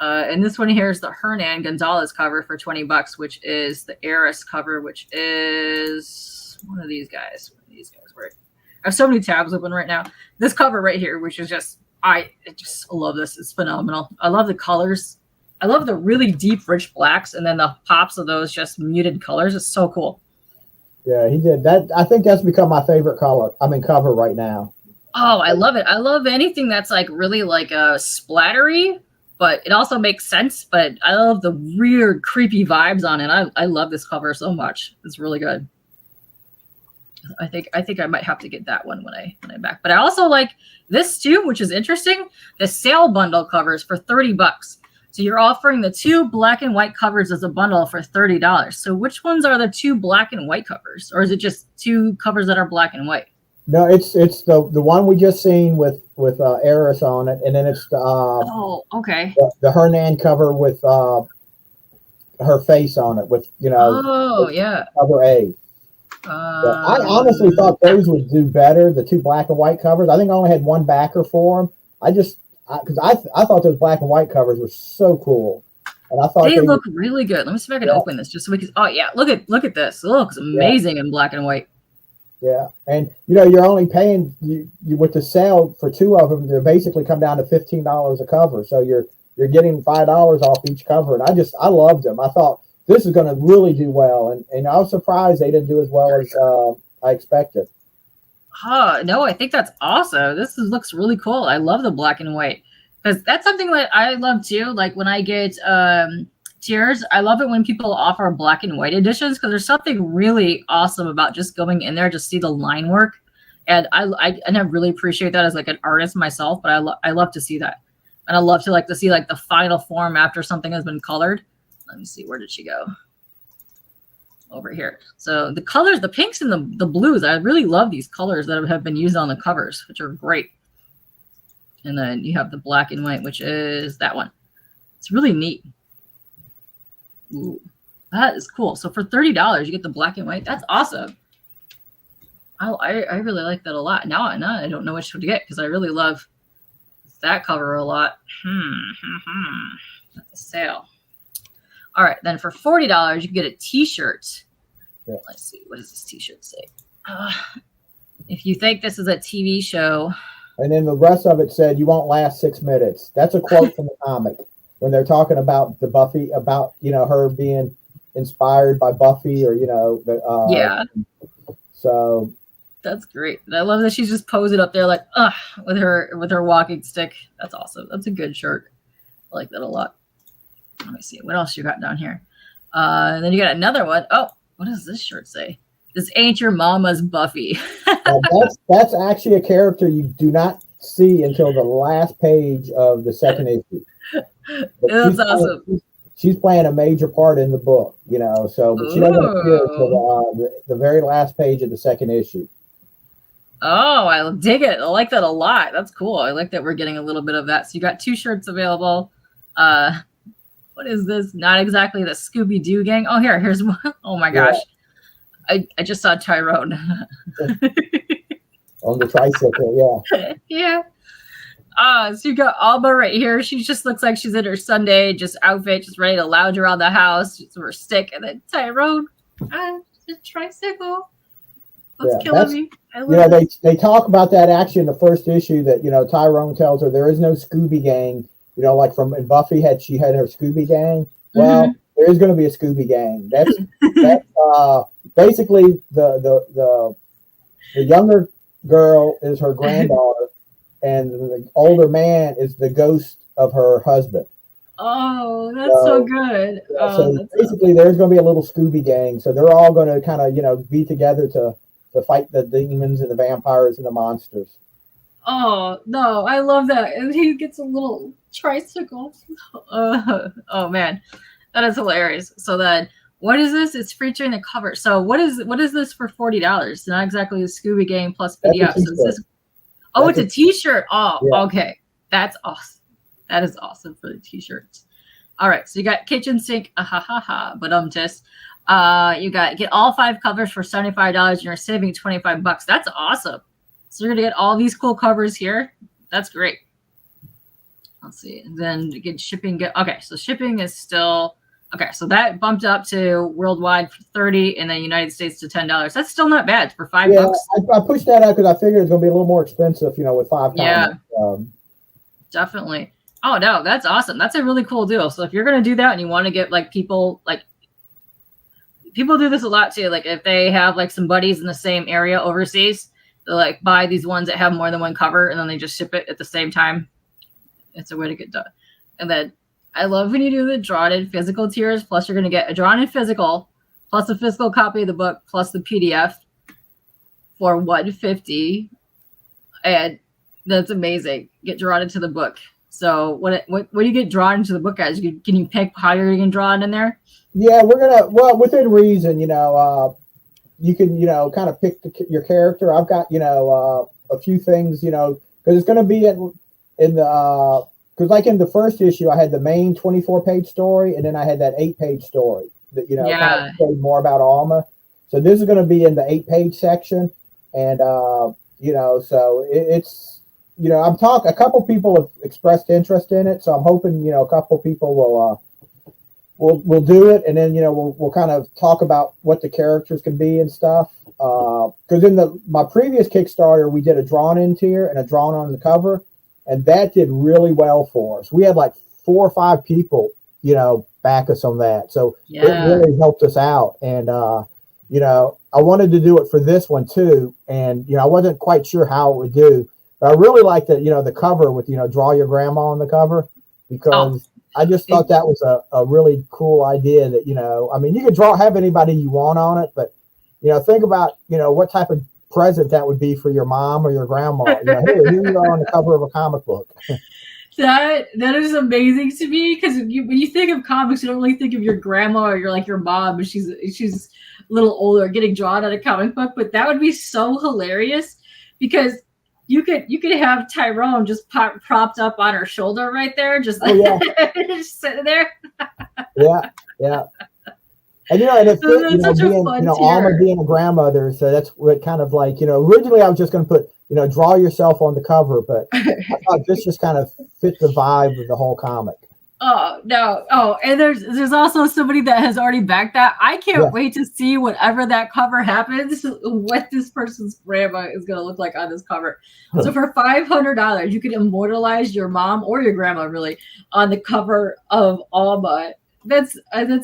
And this one here is the Hernan Gonzalez cover for $20, which is the Eris cover, which is one of these guys. I have so many tabs open right now. This cover right here, which is just, I love this. It's phenomenal. I love the colors. I love the really deep, rich blacks, and then the pops of those just muted colors. It's so cool. Yeah, he did that. I think that's become my favorite cover right now. Oh, I love it. I love anything that's like really like splattery, but it also makes sense. But I love the weird, creepy vibes on it. I love this cover so much. It's really good. I think I might have to get that one when I'm back. But I also like this too, which is interesting. The sale bundle covers for $30. So you're offering the 2 black and white covers as a bundle for $30. So which ones are the 2 black and white covers, or is it just 2 covers that are black and white? No, it's the one we just seen with Eris on it, and then it's the okay, the Hernan cover with her face on it with cover A. I honestly thought those would do better, the 2 black and white covers. I think I only had one backer for them. Because I thought those black and white covers were so cool, and I thought they look really good. Let me see if I can open this just so we can. Oh yeah, look at this. It looks amazing in black and white. Yeah, and you're only paying you with the sale for 2 of them. They basically come down to $15 a cover, so you're getting $5 off each cover. And I loved them. I thought this is going to really do well, and I was surprised they didn't do as well as I expected. No, I think that's awesome. Looks really cool. I love the black and white because that's something that I love too. Like when I get tiers, I love it when people offer black and white editions because there's something really awesome about just going in there to see the line work. And I really appreciate that as like an artist myself, but I love to see that. And I love to see like the final form after something has been colored. Let me see, where did she go? Over here. So the colors, the pinks and the blues, I really love these colors that have been used on the covers, which are great. And then you have the black and white, which is that one. It's really neat. Ooh, that is cool. So for $30, you get the black and white. That's awesome. I really like that a lot. Now I don't know which one to get because I really love that cover a lot. That's a sale. All right, then for $40, you can get a T-shirt. Yeah. Let's see, what does this T-shirt say? If you think this is a TV show. And then the rest of it said, "You won't last 6 minutes." That's a quote from the comic when they're talking about the Buffy, about, you know, her being inspired by Buffy, or, you know, Yeah. So That's great. And I love that she's just posing up there like, with her walking stick. That's awesome. That's a good shirt. I like that a lot. Let me see. What else you got down here? And then you got another one. Oh, what does this shirt say? This ain't your mama's Buffy. that's actually a character you do not see until the last page of the second issue. That's awesome. She's playing a major part in the book, you know, so but she doesn't appear until the very last page of the second issue. Oh, I dig it. I like that a lot. That's cool. I like that we're getting a little bit of that. So you got 2 shirts available. What is this? Not exactly the Scooby-Doo gang. Oh, here's one. Oh my gosh. Yeah. I just saw Tyrone. On the tricycle, yeah. Yeah. So you got Alma right here. She just looks like she's in her Sunday just outfit, just ready to lounge around the house. She's her stick. And then Tyrone, the tricycle. That's killing me. You know, they talk about that actually in the first issue, that, you know, Tyrone tells her there is no Scooby gang. You know, like from, and Buffy she had her Scooby gang. Well, there is going to be a Scooby gang. That's basically the younger girl is her granddaughter, and the older man is the ghost of her husband. Oh, that's so good. Yeah, so basically, there's going to be a little Scooby gang. So they're all going to kind of, you know, be together to fight the demons and the vampires and the monsters. Oh, no, I love that. And he gets a little tricycle. Oh, man. That is hilarious. So then, what is this? It's featuring the cover. So what is this for $40? It's not exactly the Scooby Gang plus PDF. So is this, it's a t-shirt. Oh, yeah. Okay. That's awesome. That is awesome for the t-shirts. All right. So you got kitchen sink. But just you get all 5 covers for $75 and you're saving $25. That's awesome. So you're gonna get all these cool covers here. That's great. Let's see. And then you get shipping. Okay, so shipping is still okay. So that bumped up to worldwide for $30 and then United States to $10. That's still not bad for $5. Yeah, I pushed that out because I figured it's gonna be a little more expensive, you know, with 5 times. Yeah, definitely. Oh no, that's awesome. That's a really cool deal. So if you're gonna do that and you want to get like people do this a lot too. Like if they have like some buddies in the same area overseas, they'll like buy these ones that have more than 1 cover and then they just ship it at the same time. It's a way to get done. And then I love when you do the drawn in physical tiers, plus you're going to get a drawn in physical, plus a physical copy of the book, plus the PDF for $150. And that's amazing. Get drawn into the book. So what do you get drawn into the book as? Can you pick how you're going to draw in there? Yeah, within reason, you know, you can, you know, kind of pick your character. I've got, you know, a few things, you know, because it's going to be in the, because like in the first issue, I had the main 24-page story, and then I had that 8-page story that, you know, kind of showed more about Alma. So this is going to be in the 8-page section. And, you know, so it's, you know, a couple people have expressed interest in it. So I'm hoping, you know, a couple people we'll do it, and then, you know, we'll kind of talk about what the characters can be and stuff. Because in my previous Kickstarter, we did a drawn-in tier and a drawn on the cover, and that did really well for us. We had like 4 or 5 people, you know, back us on that, so it really helped us out. And you know, I wanted to do it for this one too, and you know, I wasn't quite sure how it would do, but I really liked the, you know, the cover with, you know, draw your grandma on the cover, because I just thought that was a really cool idea. That, you know, I mean, you could have anybody you want on it, but, you know, think about, you know, what type of present that would be for your mom or your grandma. You know, here you are on the cover of a comic book. That is amazing to me, because when you think of comics, you don't really think of your grandma or your mom, and she's a little older getting drawn on a comic book. But that would be so hilarious, because you could have Tyrone just propped up on her shoulder right there, just, just sitting there. Yeah. And, you know, and it's, you know, being, you know, Alma being a grandmother, so that's what kind of like, you know, originally I was just going to put, you know, draw yourself on the cover, but I thought this just kind of fit the vibe of the whole comic. Oh no! Oh, and there's also somebody that has already backed that. I can't wait to see whatever that cover happens. What this person's grandma is gonna look like on this cover. So for $500, you can immortalize your mom or your grandma really on the cover of Alma. That's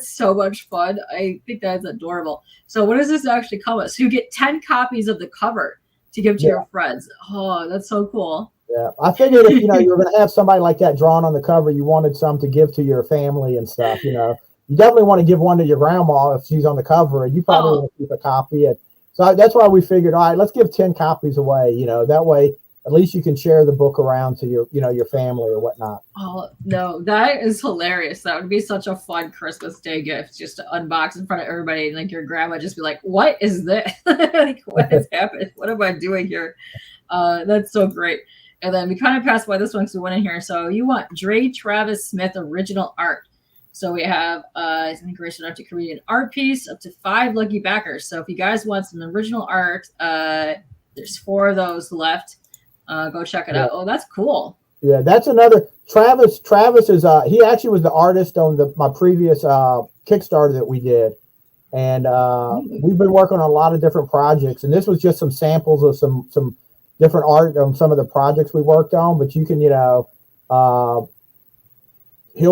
so much fun. I think that's adorable. So what does this actually come with? So you get 10 copies of the cover to give to your friends. Oh, that's so cool. Yeah, I figured if you were going to have somebody like that drawn on the cover, you wanted some to give to your family and stuff. You definitely want to give one to your grandma if she's on the cover, and you probably want to keep a copy. And so that's why we figured, all right, let's give 10 copies away. That way at least you can share the book around to your your family or whatnot. Oh no, that is hilarious. That would be such a fun Christmas Day gift, just to unbox in front of everybody, and like your grandma just be like, "What is this? Like, what has happened? What am I doing here?" That's so great. And then we kind of passed by this one because we went in here. So you want Dre Travis Smith original art. So we have integration art to create an art piece up to 5 lucky backers. So if you guys want some original art, there's 4 of those left. Go check it out. Oh, that's cool. Yeah, that's another. Travis is he actually was the artist on my previous Kickstarter that we did. And we've been working on a lot of different projects, and this was just some samples of some different art on some of the projects we worked on. But you can, he'll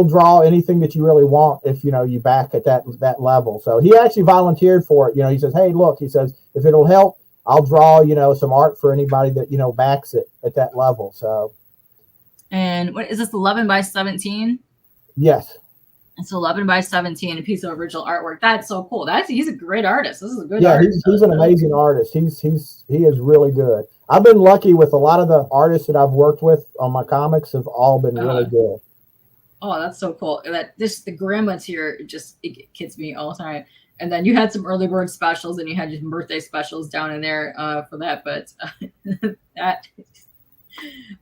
draw anything that you really want if you back at that level. So he actually volunteered for it. He says, "Hey, look," he says, "if it'll help, I'll draw some art for anybody that backs it at that level." So. And what is this? 11 by 17? Yes. It's 11 by 17, a piece of original artwork. That's so cool. He's a great artist. This is a good artist. He's an amazing artist. He is really good. I've been lucky with a lot of the artists that I've worked with on my comics have all been really good. Oh, that's so cool. The grandma tier it gets me all the time. And then you had some early bird specials and you had some birthday specials down in there for that. But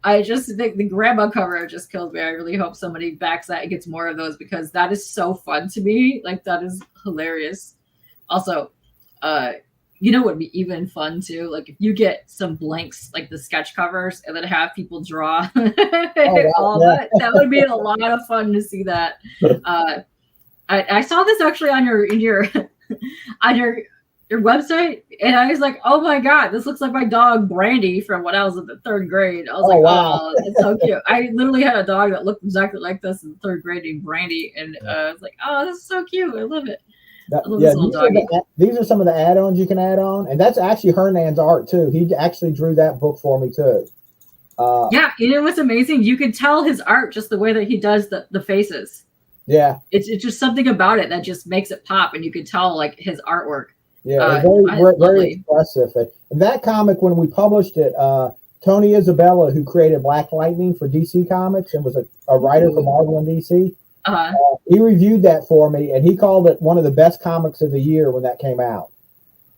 I just think the grandma cover just kills me. I really hope somebody backs that and gets more of those because that is so fun to me. Like, that is hilarious. Also, what would be even fun too? Like if you get some blanks, like the sketch covers, and then have people draw that would be a lot of fun to see that. I saw this actually on your on your website, and I was like, "Oh my god, this looks like my dog Brandy from when I was in the 3rd grade." I was wow. "Oh, it's so cute." I literally had a dog that looked exactly like this in the 3rd grade named Brandy, and I was like, "Oh, this is so cute. I love it." These are some of the add-ons you can add on, and that's actually Hernan's art too. He actually drew that book for me too. What's amazing? You can tell his art just the way that he does the faces. Yeah, it's just something about it that just makes it pop, and you can tell like his artwork. Yeah, very expressive. And that comic, when we published it, Tony Isabella, who created Black Lightning for DC Comics and was a writer for Marvel and DC, he reviewed that for me, and he called it one of the best comics of the year when that came out.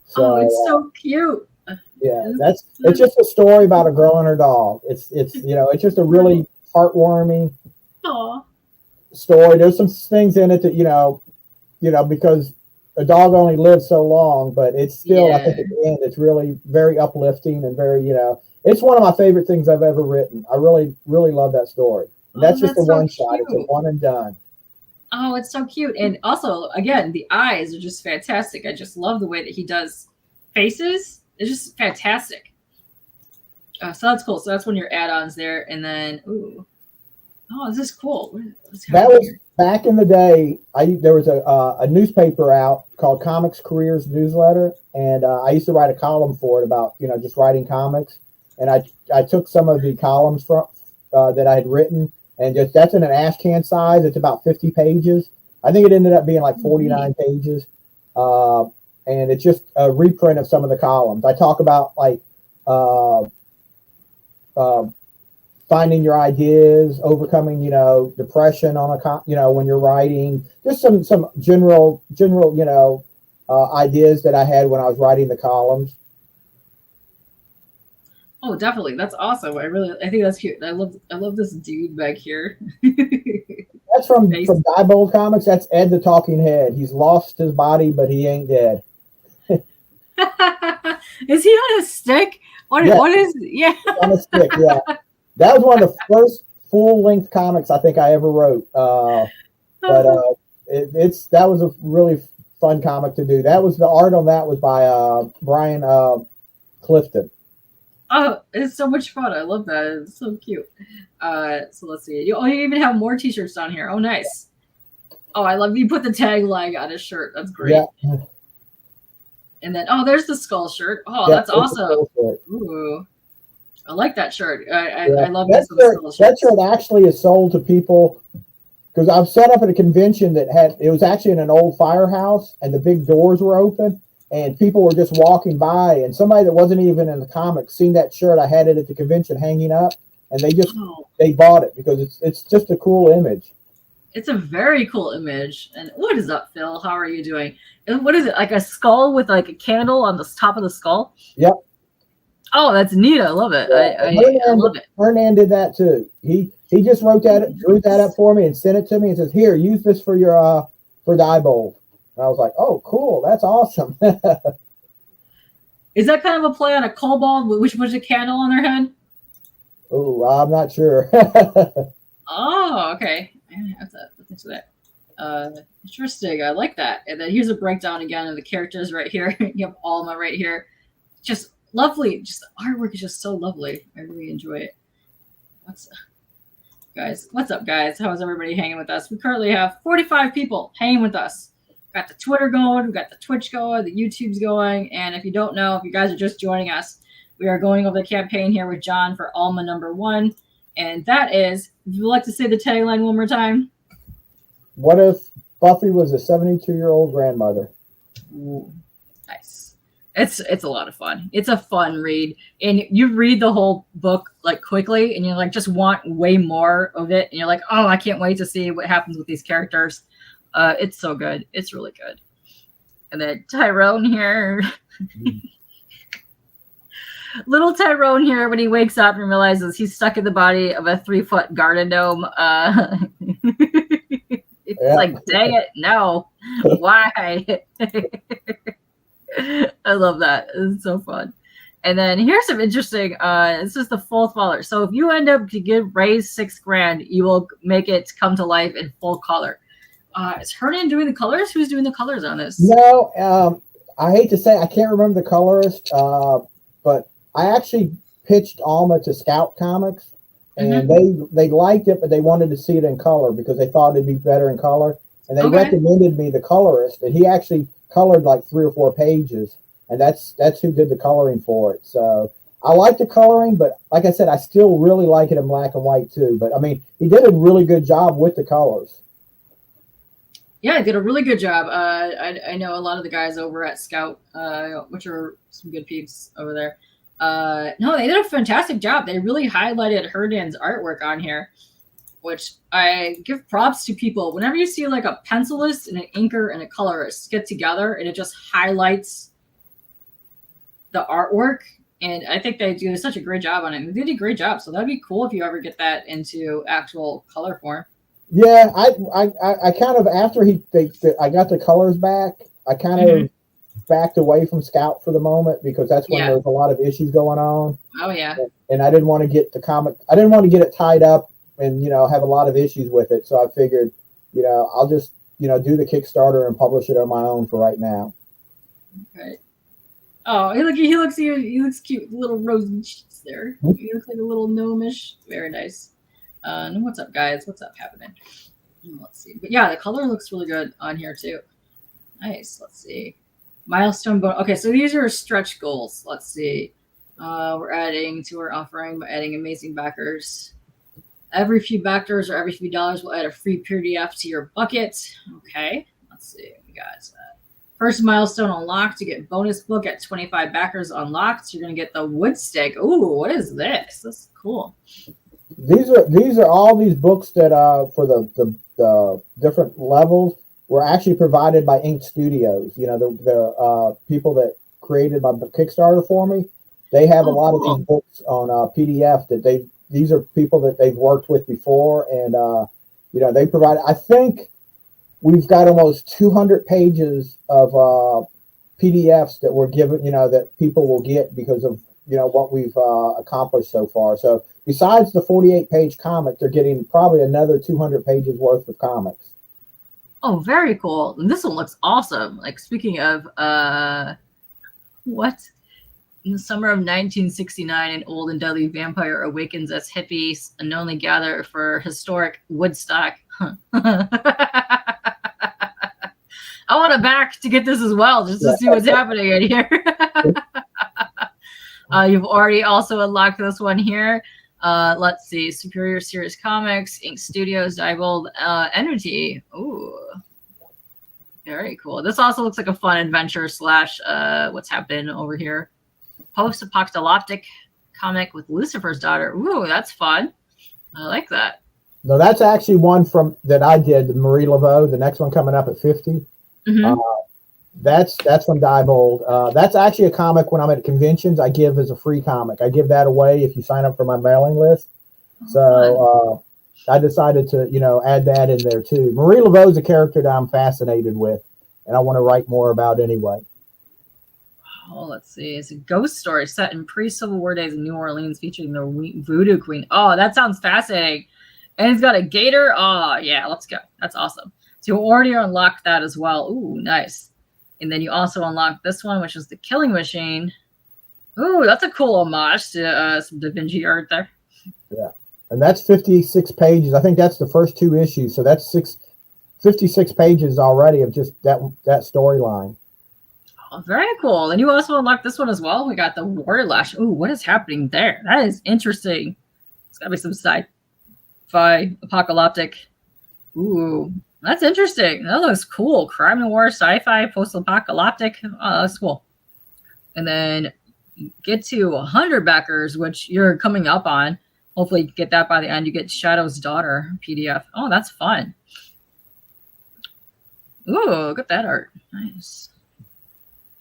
So, it's so cute. Yeah, it's just a story about a girl and her dog. It's just a really heartwarming story. There's some things in it that because a dog only lives so long, but it's still, I think at the end, it's really very uplifting and very, it's one of my favorite things I've ever written. I really, really love that story. And that's just a one shot. It's a one and done. Oh, it's so cute. And also, again, the eyes are just fantastic. I just love the way that he does faces. It's just fantastic. So that's cool. So that's one of your add-ons there. And then, this is cool. That was back in the day. There was a newspaper out called Comics Careers Newsletter, and I used to write a column for it about just writing comics. And I took some of the columns from that I had written, and that's in an ash can size. It's about 50 pages. I think it ended up being like 49 pages, and it's just a reprint of some of the columns. I talk about like finding your ideas, overcoming, depression on when you're writing, just some general, ideas that I had when I was writing the columns. Oh, definitely. That's awesome. I think that's cute. I love this dude back here. That's from Diebold Comics. That's Ed the Talking Head. He's lost his body, but he ain't dead. Is he on a stick? What is? Yeah. On a stick. Yeah. That was one of the full length comics I think I ever wrote. But that was a really fun comic to do. That was the art on that was by Brian Clifton. Oh, it's so much fun. I love that. It's so cute. So let's see. You even have more t-shirts down here. Oh, nice. Oh, I love you put the tagline on his shirt. That's great. Yeah. And then, there's the skull shirt. Oh, yeah, that's awesome. Ooh. I like that shirt. I love that shirt. That shirt actually is sold to people because I've set up at a convention it was actually in an old firehouse and the big doors were open and people were just walking by and somebody that wasn't even in the comics seen that shirt. I had it at the convention hanging up and they bought it because it's just a cool image. It's a very cool image. And what is up, Phil? How are you doing? And what is it? Like a skull with like a candle on the top of the skull? Yep. Oh, that's neat. I love it. I love it. Hernan did that too. He just drew that up for me and sent it to me and says, "Here, use this for your for Diebold." And I was like, "Oh, cool. That's awesome." Is that kind of a play on a kobold, which was a candle on their head? Oh, I'm not sure. Oh, okay. I have to look into that. Interesting. I like that. And then here's a breakdown again of the characters right here. You have Alma right here. Just lovely. Just the artwork is just so lovely. I really enjoy it. What's up, guys? How is everybody hanging with us? We currently have 45 people hanging with us. Got the Twitter going, we've got the Twitch going, the YouTube's going, and if you don't know, if you guys are just joining us, we are going over the campaign here with John for Alma #1, and that is, would you like to say the tagline one more time? What if Buffy was a 72-year-old grandmother? Ooh, nice. It's a lot of fun. It's a fun read, and you read the whole book like quickly, and you like just want way more of it, and you're like, oh, I can't wait to see what happens with these characters. It's so good. It's really good. And then Tyrone here. Little Tyrone here, when he wakes up and realizes he's stuck in the body of a 3-foot garden gnome. It's like, dang it, no. Why? I love that. It's so fun. And then here's some interesting, this is the full color. So if you end up to raise $6,000, you will make it come to life in full color. Is Hernan doing the colors? Who's doing the colors on this? No, I hate to say I can't remember the colorist, but I actually pitched Alma to Scout Comics, and they liked it, but they wanted to see it in color because they thought it'd be better in color. And they recommended me the colorist, and he actually colored like 3 or 4 pages, and that's who did the coloring for it. So I like the coloring, but like I said, I still really like it in black and white too. But I mean, he did a really good job with the colors. Yeah, did a really good job. I know a lot of the guys over at Scout, which are some good peeps over there. No, they did a fantastic job. They really highlighted Hernan's artwork on here, which I give props to people. Whenever you see like a pencilist and an inker and a colorist get together and it just highlights the artwork, and I think they do such a great job on it. They did a great job, so that'd be cool if you ever get that into actual color form. Yeah, I kind of after I got the colors back, I kind of backed away from Scout for the moment because that's when there was a lot of issues going on. Oh yeah. And I didn't want to get the comic. I didn't want to get it tied up and have a lot of issues with it. So I figured, I'll just do the Kickstarter and publish it on my own for right now. Okay. Oh, he looks cute. Little rosy cheeks there. He looks like a little gnomish. Very nice. And what's up, guys? What's up happening? Let's see. But yeah, the color looks really good on here too. Nice. Let's see. Milestone bonus. Okay, so these are stretch goals. Let's see. We're adding to our offering by adding amazing backers. Every few backers or every few dollars will add a free PDF to your bucket. Okay. Let's see. We got first milestone unlocked. You get bonus book at 25 backers unlocked. You're gonna get the wood stick. Ooh, what is this? That's cool. These are all these books that for the different levels were actually provided by Ink Studios. The people that created my Kickstarter for me, they have a lot of these books on PDF that these are people that they've worked with before, and they provide. I think we've got almost 200 pages of PDFs that were given, that people will get because of what we've accomplished so far. So besides the 48-page comic, they're getting probably another 200 pages worth of comics. Oh, very cool. And this one looks awesome. Like, speaking of, what? In the summer of 1969, an old and deadly vampire awakens as hippies unknowingly gather for historic Woodstock. I want to back to get this as well, just to see what's happening in here. You've already also unlocked this one here. Let's see. Superior Series Comics, Ink Studios, Diebold Energy. Ooh. Very cool. This also looks like a fun adventure slash what's happening over here. Post-apocalyptic comic with Lucifer's daughter. Ooh, that's fun. I like that. No, that's actually one from that I did, Marie Laveau, the next one coming up at 50. Mm-hmm. That's from Diebold. That's actually a comic when I'm at conventions I give as a free comic. I give that away if you sign up for my mailing list. So I decided to, add that in there too. Marie Laveau is a character that I'm fascinated with and I want to write more about anyway. Oh, let's see. It's a ghost story set in pre-Civil War days in New Orleans featuring the Voodoo Queen. Oh, that sounds fascinating. And he's got a gator. Oh, yeah, let's go. That's awesome. So you already unlocked that as well. Ooh, nice. And then you also unlocked this one, which is the Killing Machine. Ooh, that's a cool homage to some Da Vinci art there. Yeah. And that's 56 pages. I think that's the first 2 issues. So that's 56 pages already of just that storyline. Oh, very cool. And you also unlocked this one as well. We got the Warrior Lash. Ooh, what is happening there? That is interesting. It's got to be some sci-fi, apocalyptic. Ooh, that's interesting. That looks cool. Crime noir, sci-fi, post-apocalyptic. Oh, that's cool. And then get to 100 backers, which you're coming up on. Hopefully you get that by the end. You get Shadow's Daughter PDF. Oh, that's fun. Ooh, look at that art. Nice.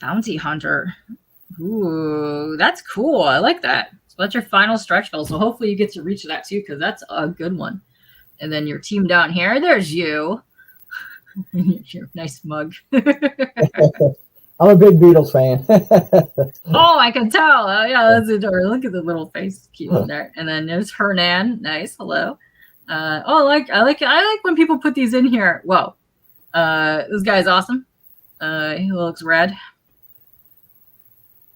Bounty Hunter. Ooh, that's cool. I like that. So that's your final stretch goal. So hopefully you get to reach that too, because that's a good one. And then your team down here, there's you. Your nice mug. I'm a big Beatles fan. Oh, I can tell. Oh, yeah, that's adorable. Look at the little face, cute one there. And then there's Hernan. Nice. Hello. I like when people put these in here. Whoa. This guy's awesome. He looks rad.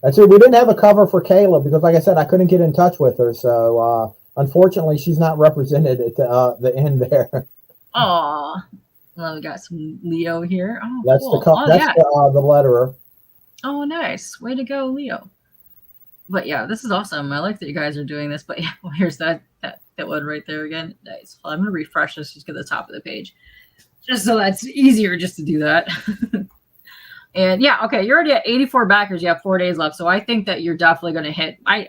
That's it. We didn't have a cover for Kayla because, like I said, I couldn't get in touch with her. So, unfortunately, she's not represented at the end there. Aw. Well, we got some Leo here. Oh, that's cool. The letterer. Oh, nice. Way to go, Leo. But yeah, this is awesome. I like that you guys are doing this. But yeah, well, here's that one right there again. Nice. Well, I'm going to refresh this just to the top of the page. Just so that's easier just to do that. And yeah, okay, you're already at 84 backers. You have 4 days left. So I think that you're definitely going to hit. I'm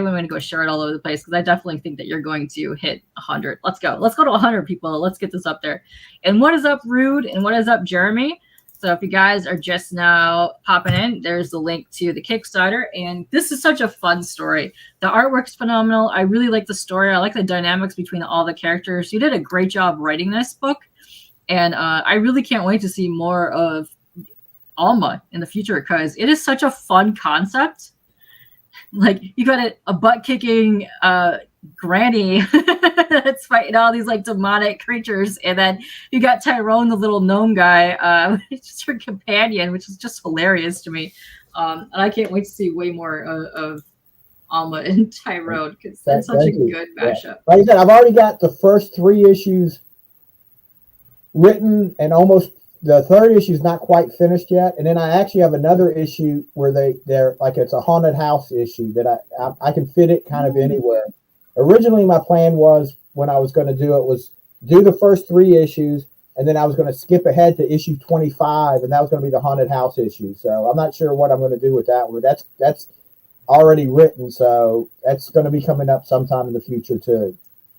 going to go share it all over the place because I definitely think that you're going to hit 100. Let's go. Let's go to 100 people. Let's get this up there. And what is up, Rude? And what is up, Jeremy? So if you guys are just now popping in, there's the link to the Kickstarter. And this is such a fun story. The artwork's phenomenal. I really like the story. I like the dynamics between all the characters. You did a great job writing this book. And I really can't wait to see more of Alma in the future because it is such a fun concept. Like you got a butt-kicking granny that's fighting all these like demonic creatures, and then you got Tyrone, the little gnome guy, which is her companion, which is just hilarious to me. And I can't wait to see way more of Alma and Tyrone because that's such a good mashup. Yeah. Like I said, I've already got the first 3 issues written, and almost the 3rd issue is not quite finished yet. And then I actually have another issue where they're like, it's a haunted house issue that I can fit it kind of anywhere. Originally, my plan was when I was going to do it was do the first 3 issues, and then I was going to skip ahead to issue 25, and that was going to be the haunted house issue. So I'm not sure what I'm going to do with that one. That's already written, so that's going to be coming up sometime in the future too.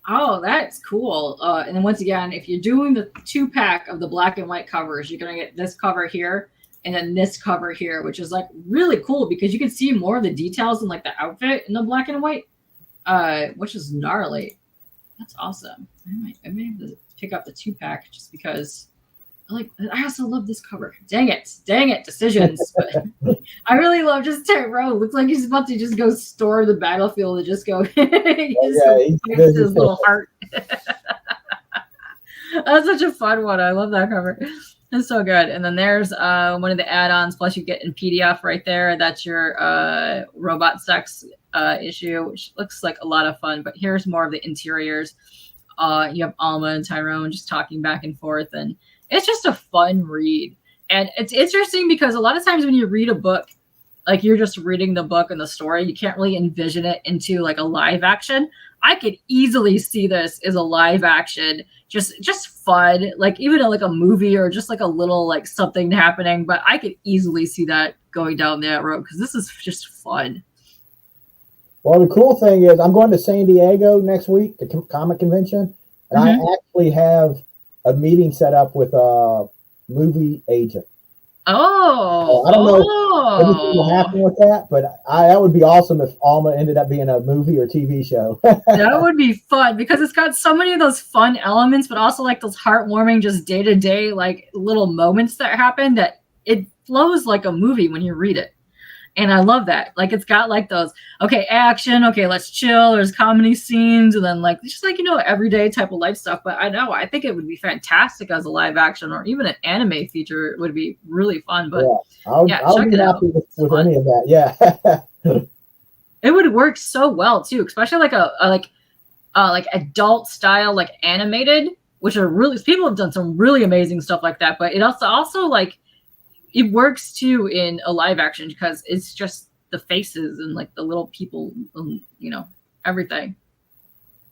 Oh, that's cool. And then once again, if you're doing the 2-pack of the black and white covers, you're going to get this cover here and then this cover here, which is like really cool because you can see more of the details in like the outfit in the black and white, which is gnarly. That's awesome. I may have to pick up the 2-pack just because I also love this cover. Dang it, decisions. But I really love just Tyrone. Looks like he's about to just go storm the battlefield and just go. He's his little heart. That's such a fun one. I love that cover. It's so good. And then there's one of the add-ons. Plus, you get in PDF right there. That's your robot sex issue, which looks like a lot of fun. But here's more of the interiors. You have Alma and Tyrone just talking back and forth, and it's just a fun read. And it's interesting because a lot of times when you read a book, like you're just reading the book and the story, you can't really envision it into like a live action. I could easily see this as a live action, just fun, like even like a movie or just like a little like something happening. But I could easily see that going down that road because this is just fun. Well, the cool thing is I'm going to San Diego next week, the comic convention, and I actually have a meeting set up with a movie agent. Oh, I don't know if anything will happen with that, but that would be awesome if Alma ended up being a movie or TV show. That would be fun because it's got so many of those fun elements, but also like those heartwarming, just day-to-day like little moments that happen that it flows like a movie when you read it. And I love that. Like it's got like those, okay, action, okay, let's chill. There's comedy scenes, and then like just like everyday type of life stuff. But I think it would be fantastic as a live action or even an anime feature. It would be really fun. But I'll be happy with any of that. Yeah. It would work so well too, especially like a like adult style, like animated, which are really, people have done some really amazing stuff like that. But it also like, it works too in a live action because it's just the faces and like the little people, everything.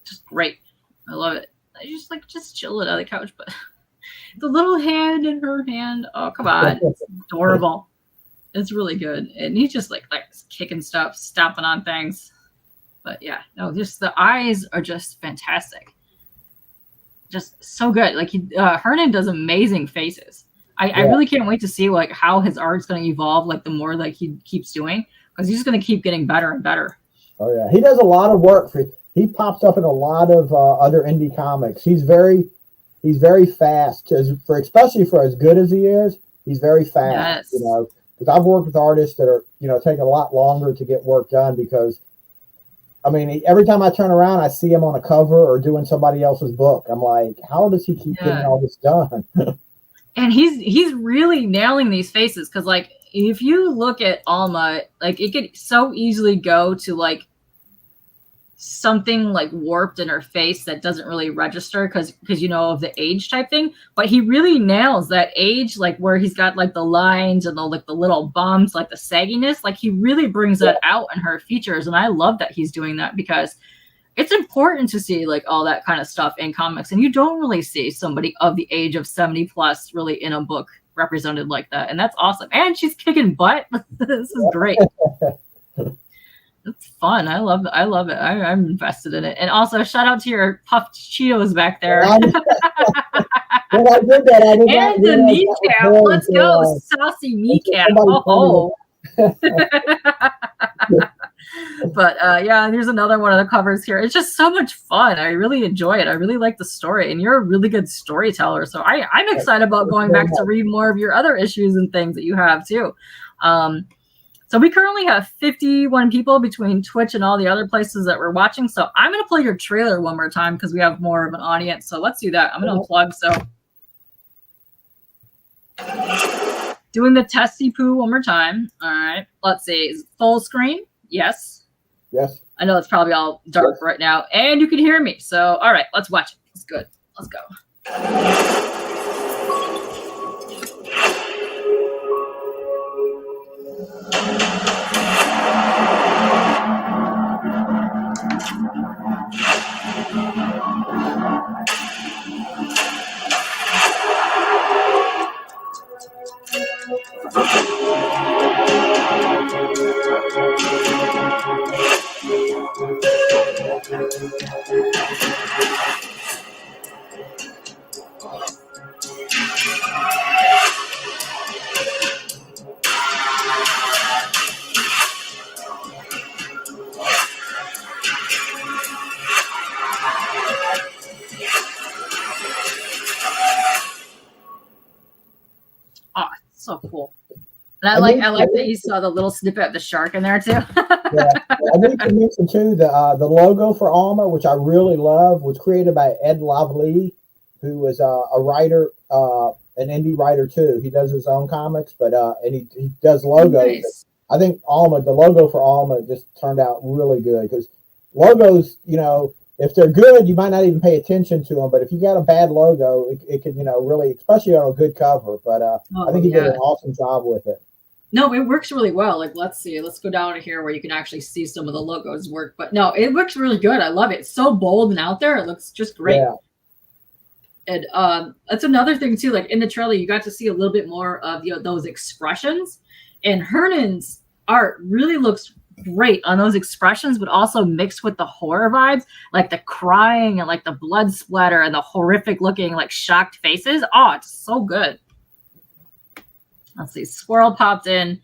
Just great. I love it. I just chill it on the couch, but the little hand in her hand. Oh, come on. It's adorable. It's really good. And he's just like kicking stuff, stomping on things. But yeah, no, just the eyes are just fantastic. Just so good. Like Hernan does amazing faces. I really can't wait to see like how his art's going to evolve. Like the more like he keeps doing, because he's going to keep getting better and better. Oh yeah, he does a lot of work. He pops up in a lot of other indie comics. He's very fast. Especially for as good as he is, he's very fast. Yes. Because I've worked with artists that are take a lot longer to get work done because. I mean, every time I turn around, I see him on a cover or doing somebody else's book. I'm like, how does he keep getting all this done? And he's really nailing these faces because, like, if you look at Alma, like, it could so easily go to, like, something, like, warped in her face that doesn't really register because of the age type thing. But he really nails that age, like, where he's got, like, the lines and the little bumps, like, the sagginess. Like, he really brings that out in her features. And I love that he's doing that because it's important to see like all that kind of stuff in comics, and you don't really see somebody of the age of 70 plus really in a book represented like that. And that's awesome. And she's kicking butt. This is great. It's fun. I love it. I'm invested in it. And also shout out to your puffed Cheetos back there. When I did that, and the kneecap. Let's go. Saucy kneecap. But yeah, here's another one of the covers here. It's just so much fun. I really enjoy it. I really like the story, and you're a really good storyteller. So I'm excited about going back to read more of your other issues and things that you have too. So we currently have 51 people between Twitch and all the other places that we're watching. So I'm going to play your trailer one more time because we have more of an audience. So let's do that. I'm going to unplug. So doing the testy poo one more time. All right. Let's see. Is it full screen? Yes. Yes. I know it's probably all dark right now, and you can hear me. So, all right, let's watch it. It's good. Let's go. So cool. And I like that you saw the little snippet of the shark in there too. Yeah, I need to mention too the logo for Alma, which I really love, was created by Ed Lavely, who was a writer, an indie writer too. He does his own comics, but and he does logos. Nice. I think the logo for Alma just turned out really good, because logos, if they're good, you might not even pay attention to them. But if you got a bad logo, it can, really, especially on a good cover. But I think he did an awesome job with it. No, it works really well. Like, let's see. Let's go down to here where you can actually see some of the logos work. But no, it works really good. I love it. It's so bold and out there. It looks just great. Yeah. And that's another thing too. Like in the trailer, you got to see a little bit more of those expressions. And Hernan's art really looks great on those expressions, but also mixed with the horror vibes, like the crying and like the blood splatter and the horrific looking like shocked faces. Oh, it's so good. Let's see. Squirrel popped in,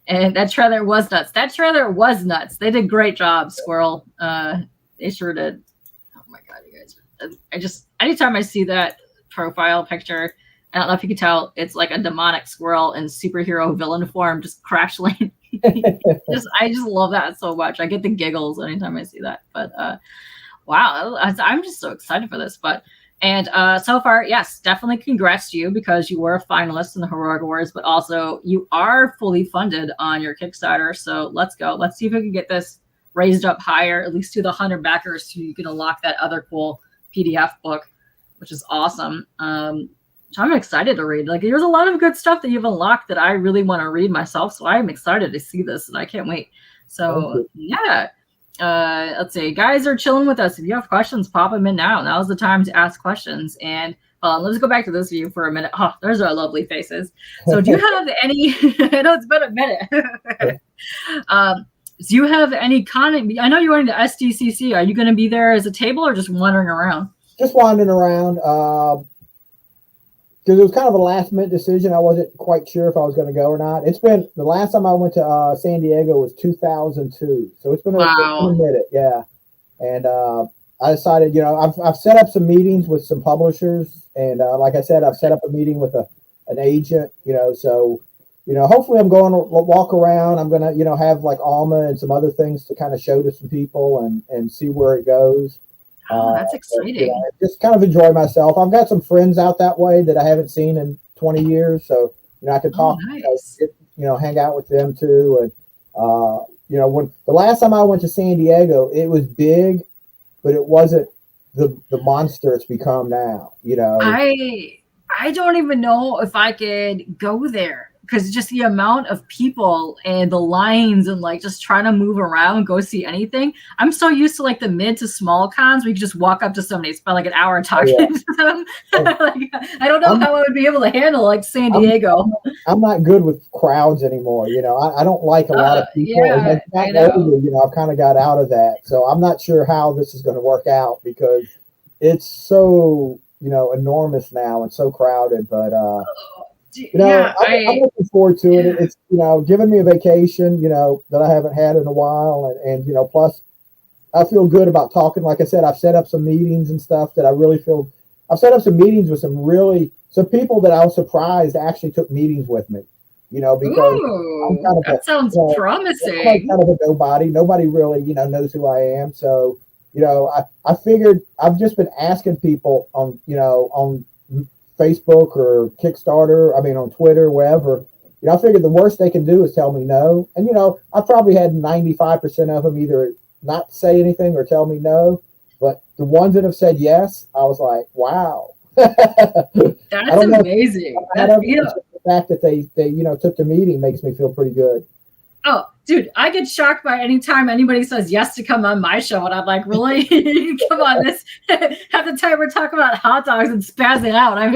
and that trailer was nuts. They did a great job, Squirrel. They sure did. Oh my God, you guys. Anytime I see that profile picture, I don't know if you can tell, it's like a demonic squirrel in superhero villain form, just crash landing. I just love that so much. I get the giggles anytime I see that. But wow, I'm just so excited for this. And so far, yes, definitely congrats to you, because you were a finalist in the Heroic Awards, but also you are fully funded on your Kickstarter. So let's go. Let's see if we can get this raised up higher, at least to the 100 backers, so you can unlock that other cool PDF book, which is awesome. I'm excited to read. Like, there's a lot of good stuff that you've unlocked that I really want to read myself. So I'm excited to see this, and I can't wait. So yeah. Let's see. Guys are chilling with us. If you have questions, pop them in now. Now's the time to ask questions. And let's go back to this view for a minute. Oh, there's our lovely faces. So do you have any, I know it's been a minute. Do you have any I know you're going to SDCC. Are you going to be there as a table or just wandering around? Just wandering around. Because it was kind of a last minute decision. I wasn't quite sure if I was going to go or not. It's been, the last time I went to San Diego was 2002. So it's been a minute. Yeah. And I decided, I've set up some meetings with some publishers. And like I said, I've set up a meeting with an agent, so, hopefully I'm going to walk around. I'm going to, have like Alma and some other things to kind of show to some people and see where it goes. Oh, that's exciting. But, just kind of enjoy myself. I've got some friends out that way that I haven't seen in 20 years. So, I can talk, nice. Hang out with them too. And, when the last time I went to San Diego, it was big, but it wasn't the monster it's become now, I don't even know if I could go there, because just the amount of people and the lines and like just trying to move around and go see anything. I'm so used to like the mid to small cons where you just walk up to somebody, spend like an hour talking to them. Like, I don't know how I would be able to handle like San Diego. I'm not good with crowds anymore. I don't like a lot of people. Yeah, and I've kind of got out of that. So I'm not sure how this is going to work out, because it's so, enormous now and so crowded. But I'm looking forward to it. It's, giving me a vacation, that I haven't had in a while. And plus I feel good about talking. Like I said, I've set up some meetings and stuff that I really feel, I've set up some meetings with some people that I was surprised actually took meetings with me, because I'm kind of that sounds promising. I'm kind of a nobody. Nobody really, knows who I am. So, I figured I've just been asking people on Facebook or Kickstarter, on Twitter, wherever, I figured the worst they can do is tell me no. And, I probably had 95% of them either not say anything or tell me no. But the ones that have said yes, I was like, wow. That's amazing. The fact that they took the meeting makes me feel pretty good. Oh, dude, I get shocked by any time anybody says yes to come on my show, and I'm like, really? Come on, this half the time we're talking about hot dogs and spazzing out. I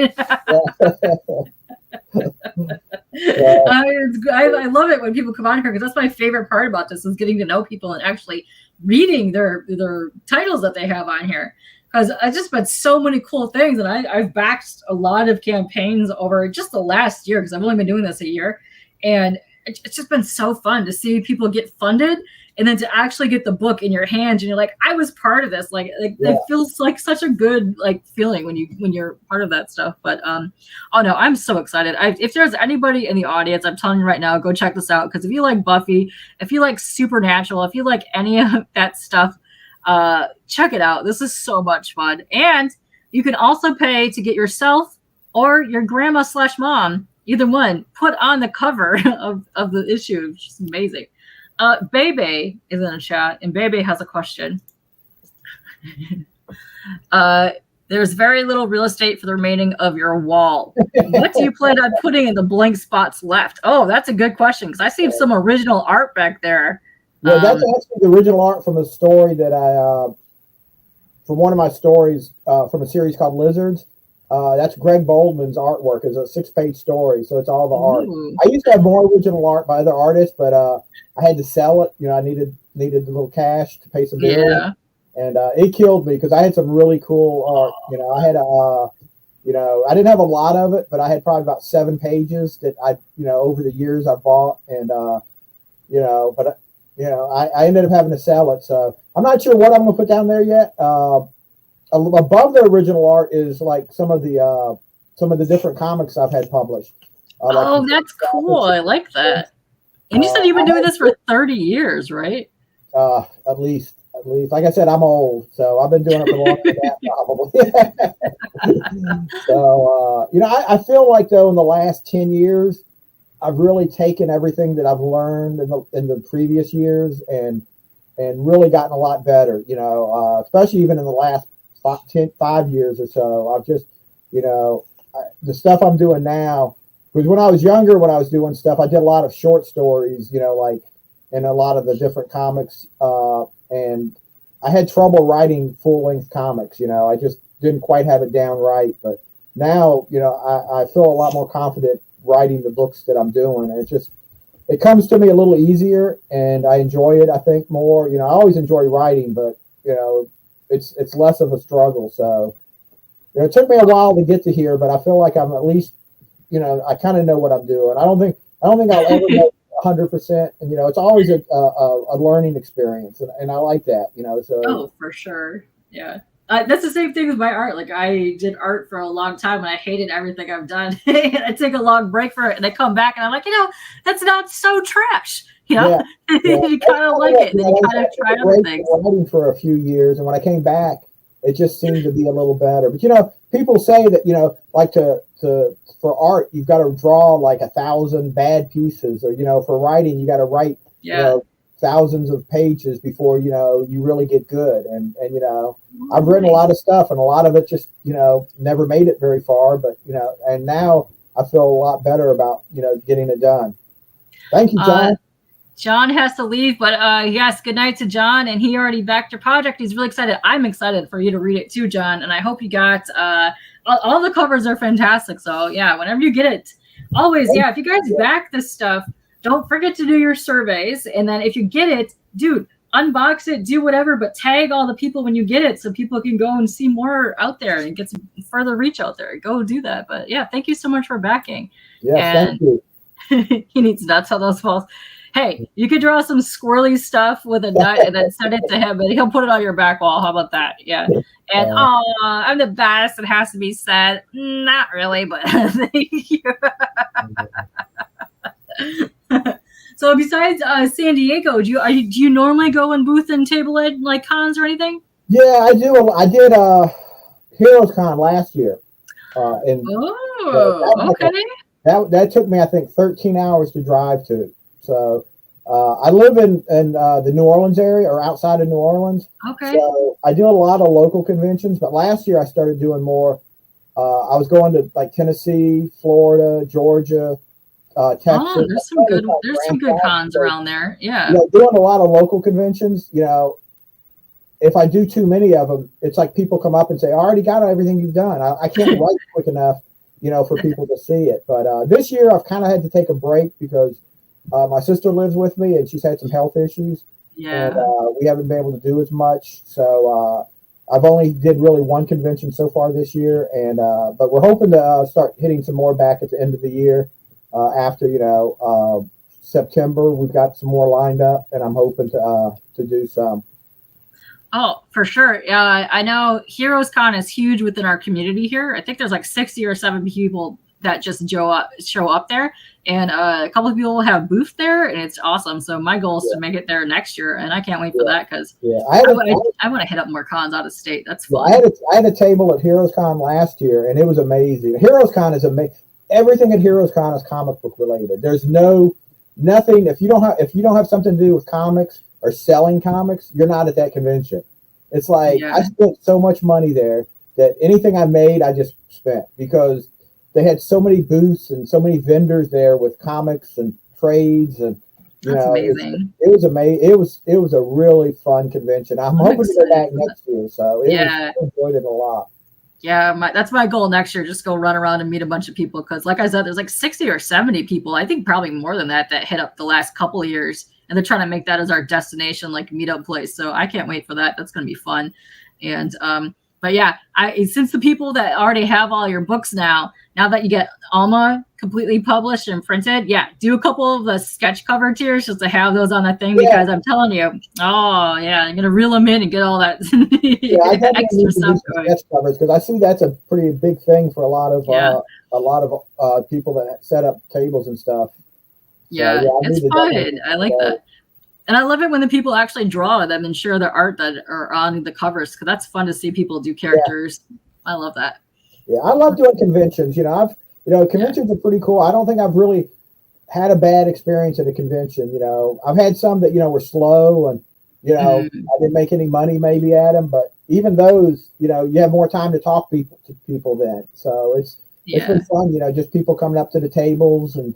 love it when people come on here, because that's my favorite part about this, is getting to know people and actually reading their titles that they have on here. Because I've just been so many cool things, and I've backed a lot of campaigns over just the last year, because I've only been doing this a year, and it's just been so fun to see people get funded and then to actually get the book in your hands and you're like, I was part of this. Like it feels like such a good like feeling when you're part of that stuff. But oh no, I'm so excited. If there's anybody in the audience, I'm telling you right now, go check this out, because if you like Buffy, if you like Supernatural, if you like any of that stuff, check it out. This is so much fun. And you can also pay to get yourself or your grandma / mom, either one, put on the cover of the issue, which is amazing. Bebe is in the chat, and Bebe has a question. There's very little real estate for the remaining of your wall. What do you plan on putting in the blank spots left? Oh, that's a good question, because I see some original art back there. Yeah, that's actually the original art from a story that from one of my stories from a series called Lizards. That's Greg Boldman's artwork. It's a 6-page story, so it's all the art. I used to have more original art by other artists, but I had to sell it. I needed a little cash to pay some bills. Yeah. And it killed me, because I had some really cool art. I had I didn't have a lot of it, but I had probably about 7 pages that I over the years I bought, and but I ended up having to sell it. So I'm not sure what I'm going to put down there yet. Above the original art is like some of the different comics I've had published. That's cool. I like that. And you said you've been doing this for 30 years, right? At least. Like I said, I'm old, so I've been doing it for longer than that, probably. So I feel like, though, in the last 10 years, I've really taken everything that I've learned in the previous years and really gotten a lot better. Especially even in the last 5 years or so. I've just the stuff I'm doing now. Because when I was younger, when I was doing stuff, I did a lot of short stories. Like in a lot of the different comics. And I had trouble writing full-length comics. I just didn't quite have it down right. But now, I feel a lot more confident writing the books that I'm doing. And it comes to me a little easier, and I enjoy it, I think, more. I always enjoy writing, but it's less of a struggle. So it took me a while to get to here, but I feel like I'm at least I kind of know what I'm doing. I don't think I'll ever know 100%. And it's always a learning experience, and I like that. So for sure, yeah. That's the same thing with my art. Like, I did art for a long time and I hated everything I've done. I take a long break for it and I come back and I'm like, that's not so trash. Yeah. You kind of like it, and then you kind of try other things. Writing for a few years, and when I came back, it just seemed to be a little better. But people say that like for art, you've got to draw like 1,000 bad pieces, or for writing, you got to write thousands of pages before you really get good. And I've written a lot of stuff, and a lot of it just never made it very far. But and now I feel a lot better about getting it done. Thank you, John. John has to leave, but yes, good night to John. And he already backed your project. He's really excited. I'm excited for you to read it too, John. And I hope you got all the covers are fantastic. So yeah, whenever you get it, always, if you guys back this stuff, don't forget to do your surveys. And then if you get it, dude, unbox it, do whatever, but tag all the people when you get it so people can go and see more out there and get some further reach out there. Go do that. But yeah, thank you so much for backing. Yeah, thank you. He needs nuts on those walls. Hey, you could draw some squirrely stuff with a nut and then send it to him, and he'll put it on your back wall. How about that? Yeah. And I'm the best. It has to be said. Not really, but thank you. So besides San Diego, do you normally go in booth and table at like cons or anything? Yeah, I do. I did Heroes Con last year. Okay. That took me, I think, 13 hours to drive to. So I live in the New Orleans area, or outside of New Orleans. Okay. So I do a lot of local conventions, but last year I started doing more. I was going to like Tennessee, Florida, Georgia, Texas. Oh, there's some good cons around there. Yeah. Doing a lot of local conventions. If I do too many of them, it's like people come up and say, "I already got everything you've done. I can't write quick enough, for people to see it." But this year I've kind of had to take a break because my sister lives with me and she's had some health issues. Yeah. And we haven't been able to do as much. So I've only did really one convention so far this year, and but we're hoping to start hitting some more back at the end of the year after September, we've got some more lined up, and I'm hoping to do some. Oh, for sure. I know Heroes Con is huge within our community here. I think there's like 60 or 70 people that just show up there, and a couple of people have booth there, and it's awesome. So my goal is to make it there next year, and I can't wait for that because I want to hit up more cons out of state. That's fun. I had a table at Heroes Con last year, and it was amazing. Heroes Con is amazing. Everything at Heroes Con is comic book related. There's nothing if you don't have something to do with comics or selling comics, you're not at that convention. It's like I spent so much money there that anything I made, I just spent because they had so many booths and so many vendors there with comics and trades, and that's amazing. It was amazing. It was a really fun convention. I'm hoping to go back next year. So I enjoyed it a lot. Yeah, that's my goal next year. Just go run around and meet a bunch of people because, like I said, there's like 60 or 70 people. I think probably more than that hit up the last couple of years, and they're trying to make that as our destination, like meetup place. So I can't wait for that. That's going to be fun. And but yeah, since the people that already have all your books now that you get Alma completely published and printed, do a couple of the sketch cover tiers just to have those on that thing because I'm telling you, I'm gonna reel them in and get all that extra stuff going. Sketch covers because I see that's a pretty big thing for a lot of people that set up tables and stuff. Yeah, it's fun. I like that. And I love it when the people actually draw them and share their art that are on the covers because that's fun to see people do characters. Yeah. I love that. Yeah, I love doing conventions. Conventions are pretty cool. I don't think I've really had a bad experience at a convention. I've had some that were slow and I didn't make any money maybe at them, but even those, you have more time to talk to people then. So it's been fun. Just people coming up to the tables and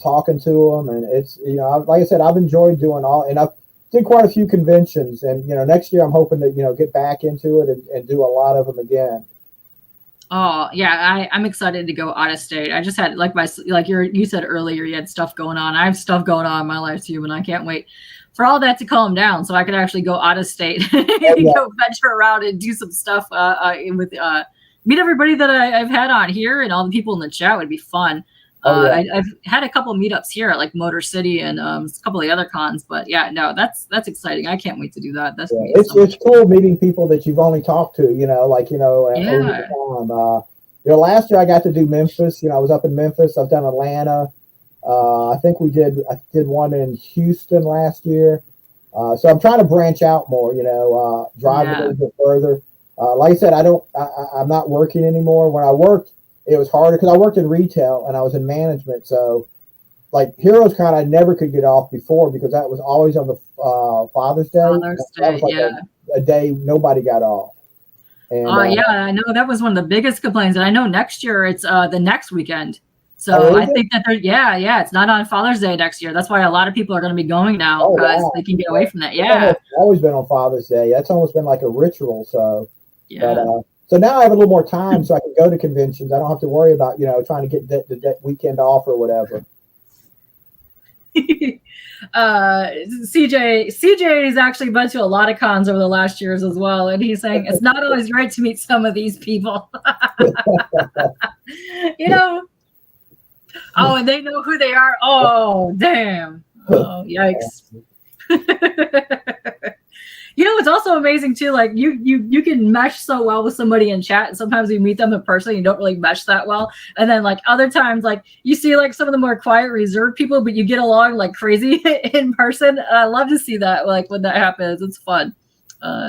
talking to them, and it's like I said, I've enjoyed doing all, and I've did quite a few conventions, and next year I'm hoping to get back into it and do a lot of them again. Oh yeah, I'm excited to go out of state. I just had you said earlier, you had stuff going on. I have stuff going on in my life too, and I can't wait for all that to calm down so I could actually go out of state and go venture around and do some stuff with meet everybody that I've had on here and all the people in the chat. Would be fun. I've had a couple meetups here at like Motor City and a couple of the other cons, but that's exciting. I can't wait to do that. It's cool meeting people that you've only talked to, over the time. Last year I got to do Memphis. I was up in Memphis. I've done Atlanta. I think I did one in Houston last year. So I'm trying to branch out more. Drive a little bit further. Like I said, I'm not working anymore. When I worked, it was harder because I worked in retail and I was in management. So like Heroes Con, I never could get off before because that was always on the Father's Day. That was like a day nobody got off. And, I know that was one of the biggest complaints. And I know next year it's the next weekend. So I think that it's not on Father's Day next year. That's why a lot of people are going to be going now because they can get away from that. Yeah. It's always been on Father's Day. That's almost been like a ritual. So, yeah. So now I have a little more time so I can go to conventions. I don't have to worry about, trying to get that weekend off or whatever. CJ has actually been to a lot of cons over the last years as well. And he's saying it's not always right to meet some of these people. And they know who they are. Oh, damn. Oh, yikes. It's also amazing too. Like you can mesh so well with somebody in chat, and sometimes you meet them in person, you don't really mesh that well. And then like other times, like you see like some of the more quiet, reserved people, but you get along like crazy in person. I love to see that. Like when that happens, it's fun. We've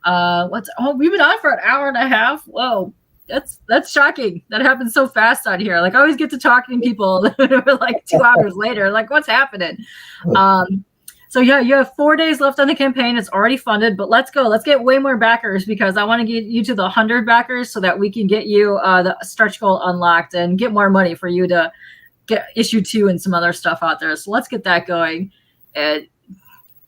been on for an hour and a half. Whoa. That's shocking. That happens so fast on here. Like I always get to talking to people like 2 hours later. Like what's happening? So you have 4 days left on the campaign. It's already funded, but let's go. Let's get way more backers because I want to get you to the 100 backers so that we can get you the stretch goal unlocked and get more money for you to get issue 2 and some other stuff out there. So let's get that going. And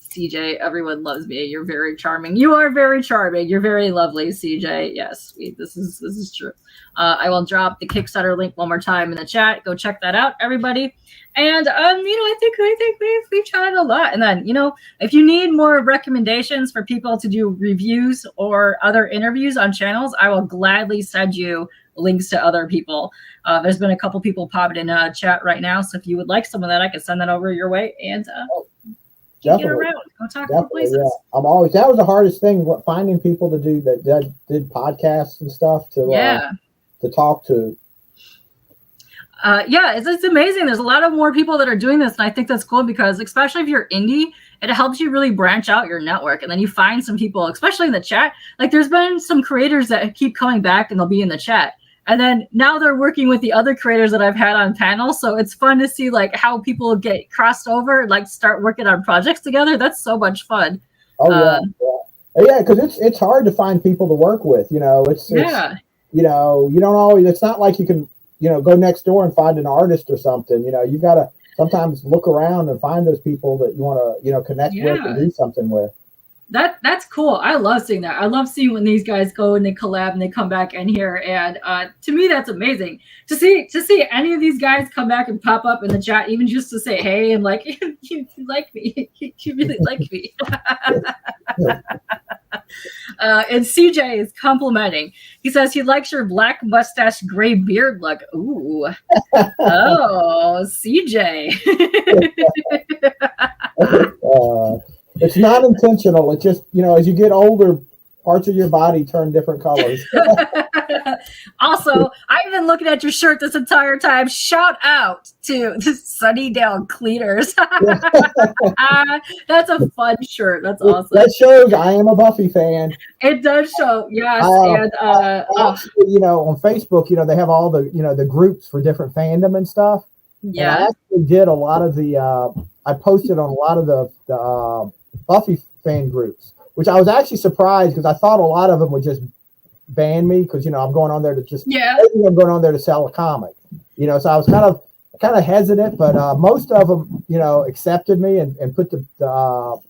CJ, everyone loves me. You're very charming. You are very charming. You're very lovely, CJ. Yes, this is true. I will drop the Kickstarter link one more time in the chat. Go check that out, everybody. And I think we've chatted a lot. And then, if you need more recommendations for people to do reviews or other interviews on channels, I will gladly send you links to other people. There's been a couple people popping in chat right now, so if you would like some of that, I can send that over your way and get around. Go talk to places. Yeah. That was the hardest thing, finding people to do that did podcasts and stuff to talk to. It's amazing. There's a lot of more people that are doing this, and I think that's cool because, especially if you're indie, it helps you really branch out your network, and then you find some people, especially in the chat. Like, there's been some creators that keep coming back, and they'll be in the chat, and then now they're working with the other creators that I've had on panels. So it's fun to see like how people get crossed over, like start working on projects together. That's so much fun. Oh yeah, because it's hard to find people to work with. You know, it's you know, you don't always. It's not like you can, you know, go next door and find an artist or something. You know, you got to sometimes look around and find those people that you want to, you know, connect with and do something with. That's cool. I love seeing that. I love seeing when these guys go and they collab and they come back in here. And to me, that's amazing to see any of these guys come back and pop up in the chat, even just to say hey and like you like me, you really like me. And CJ is complimenting. He says he likes your black mustache, gray beard look. Ooh, oh, CJ. It's not intentional. It's just, you know, as you get older, parts of your body turn different colors. Also, I've been looking at your shirt this entire time. Shout out to the Sunnydale Cleaners. That's a fun shirt. That's awesome. That shows I am a Buffy fan. It does show, yes. Actually, you know, on Facebook, you know, they have all the, you know, the groups for different fandom and stuff. Yeah. And I actually did a lot of the, I posted on a lot of the Buffy fan groups, which I was actually surprised because I thought a lot of them would just ban me because, you know, I'm going on there to just I'm going on there to sell a comic, you know, so I was kind of hesitant, but most of them, you know, accepted me and put the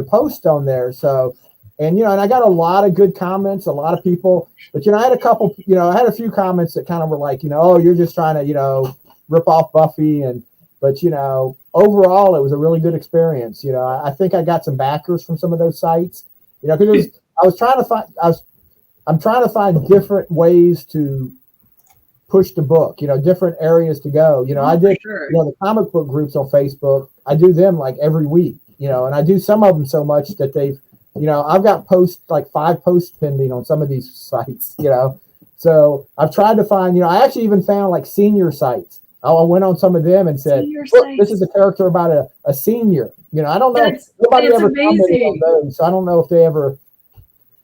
post on there. So, and, you know, and I got a lot of good comments, a lot of people, but, you know, I had a few comments that kind of were like, you know, oh, you're just trying to, you know, rip off Buffy. But, you know, overall, it was a really good experience. You know, I think I got some backers from some of those sites, you know, because I'm trying to find different ways to push the book, you know, different areas to go. You know, I did, you know, the comic book groups on Facebook. I do them like every week, you know, and I do some of them so much that they've, you know, I've got like 5 posts pending on some of these sites, you know. So I've tried to find, you know, I actually even found like senior sites. I went on some of them and said, look, this is a character about a senior. You know, I don't know. Nobody ever commented on those. So I don't know if they ever,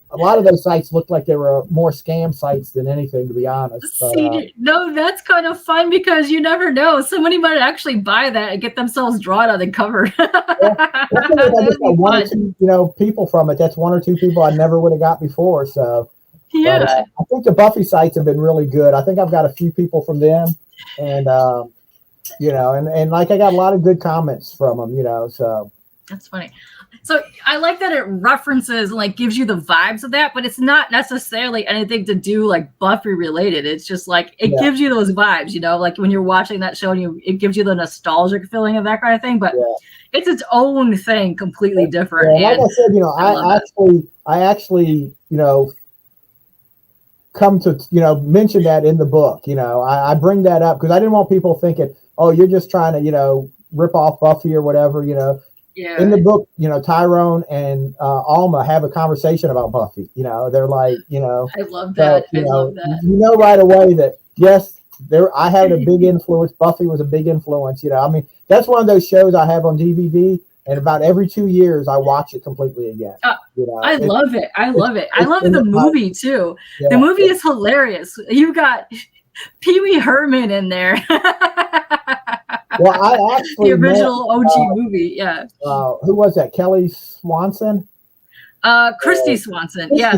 a lot of those sites looked like they were more scam sites than anything, to be honest. But, no, that's kind of fun because you never know. Somebody might actually buy that and get themselves drawn on the cover. I just got 1 or 2, you know, people from it. That's 1 or 2 people I never would have got before. So yeah, but, I think the Buffy sites have been really good. I think I've got a few people from them. And you know, and like I got a lot of good comments from them, you know, so that's funny. So I like that it references and like gives you the vibes of that, but it's not necessarily anything to do like Buffy related. It's just like it gives you those vibes, you know, like when you're watching that show and it gives you the nostalgic feeling of that kind of thing. But it's its own thing, completely different. Like I said, you know, I actually, you know, come to, you know, mention that in the book. You know, I bring that up because I didn't want people thinking, oh, you're just trying to, you know, rip off Buffy or whatever, you know. Yeah. In the book, you know, Tyrone and Alma have a conversation about Buffy. You know, they're like, you know, I love that. So, you know right away that yes, I had a big influence. Buffy was a big influence. You know, I mean, that's one of those shows I have on DVD. And about every 2 years, I watch it completely again. You know, I love it. I love the movie too. Yeah, the movie is hilarious. You got Pee Wee Herman in there. Well, I actually the original OG movie. Yeah. Who was that? Kelly Swanson. Christy Swanson. Yeah.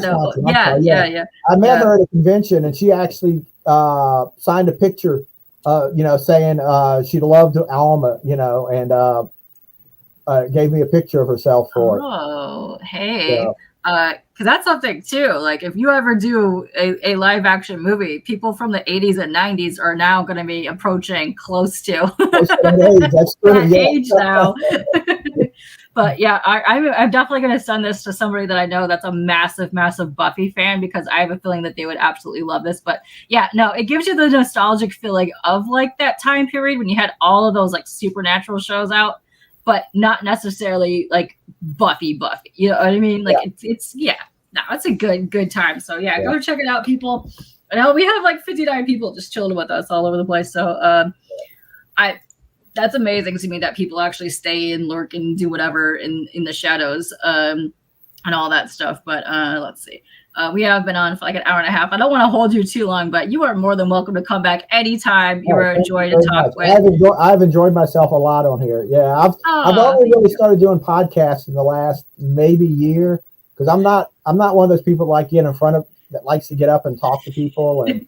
I met her at a convention, and she actually signed a picture, you know, saying she loved Alma, you know, and. Gave me a picture of herself for it. Oh, hey. Because that's something too. Like if you ever do a live action movie, people from the 80s and 90s are now going to be approaching close to that age. That's true, age now. But yeah, I'm definitely going to send this to somebody that I know that's a massive, massive Buffy fan, because I have a feeling that they would absolutely love this. But yeah, no, it gives you the nostalgic feeling of like that time period when you had all of those like supernatural shows out, but not necessarily like Buffy. You know what I mean? Like it's a good time. So yeah, go check it out, people. I know we have like 59 people just chilling with us all over the place. So that's amazing to me that people actually stay and lurk and do whatever in the shadows and all that stuff. But let's see. We have been on for like an hour and a half. I don't want to hold you too long, but you are more than welcome to come back anytime. You were a joy to talk with. I've enjoyed myself a lot on here. Yeah, I've only really started doing podcasts in the last maybe year, because I'm not one of those people like get in front of that likes to get up and talk to people and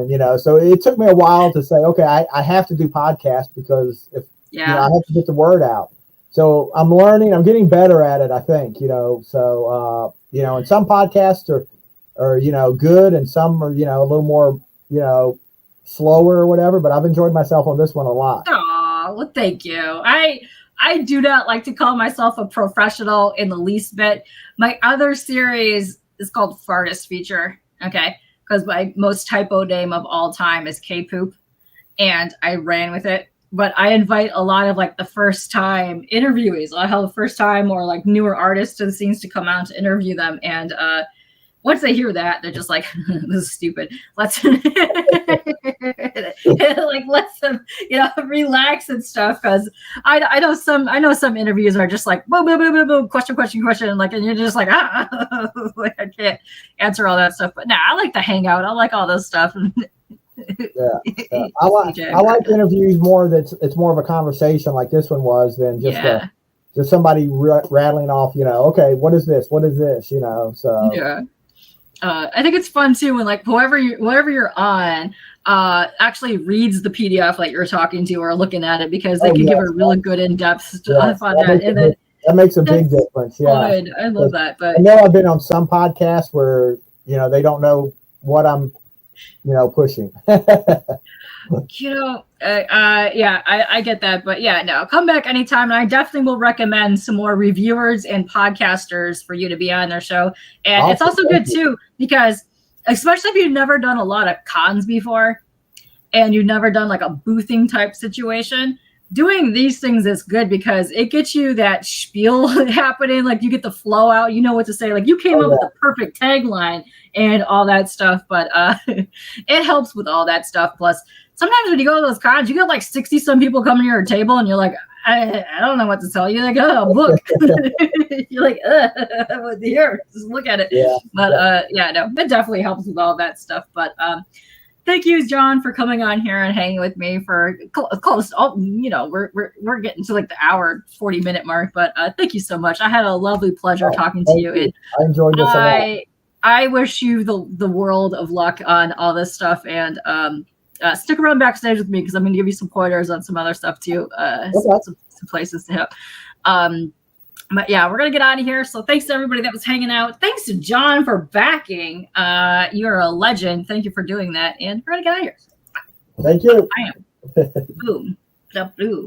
you know, so it took me a while to say, okay, I have to do podcasts, because if you know, I have to get the word out. So I'm learning, I'm getting better at it, I think, you know. So you know, and some podcasts are you know, good, and some are, you know, a little more, you know, slower or whatever, but I've enjoyed myself on this one a lot. Oh, well, thank you. I do not like to call myself a professional in the least bit. My other series is called Fartist Feature, okay? Because my most typo name of all time is Kpop, and I ran with it. But I invite a lot of like the first time interviewees. I have the first time or like newer artists to the scenes to come out to interview them. And once they hear that, they're just like, this is stupid. Let's like let them, you know, relax and stuff. Because I know some interviews are just like boom, boom, boom, boom, boom, question, like, and you're just like, like, I can't answer all that stuff. But nah, I like to hang out. I like all this stuff. I like interviews more. It's more of a conversation like this one was than just somebody rattling off, you know, okay, what is this, you know. So I think it's fun too when like whoever you're on actually reads the PDF that you're talking to or looking at it, because they can give a really good in-depth stuff on that. And then that makes a big difference. Yeah, good. I love that. But I know I've been on some podcasts where, you know, they don't know what I'm, you know, pushing. You know, I get that, but yeah, no, come back anytime. And I definitely will recommend some more reviewers and podcasters for you to be on their show. And awesome. It's also good too, because especially if you've never done a lot of cons before and you've never done like a boothing type situation, doing these things is good because it gets you that spiel happening. Like you get the flow out, you know what to say. Like you came up with the perfect tagline and all that stuff, but it helps with all that stuff. Plus, sometimes when you go to those cons, you get like 60 some people coming to your table and you're like, I don't know what to tell you. Like, oh, look. You're like, here, just look at it. Yeah. But no, it definitely helps with all that stuff. But thank you, John, for coming on here and hanging with me for close. You know, we're getting to like the hour 40-minute mark, but thank you so much. I had a lovely pleasure talking to you. And I enjoyed this a lot. I wish you the world of luck on all this stuff, and stick around backstage with me because I'm going to give you some pointers on some other stuff too, some places to hit. But yeah, we're going to get out of here. So thanks to everybody that was hanging out. Thanks to John for backing. You're a legend. Thank you for doing that. And we're going to get out of here. Thank you. I am. Boom. The blue.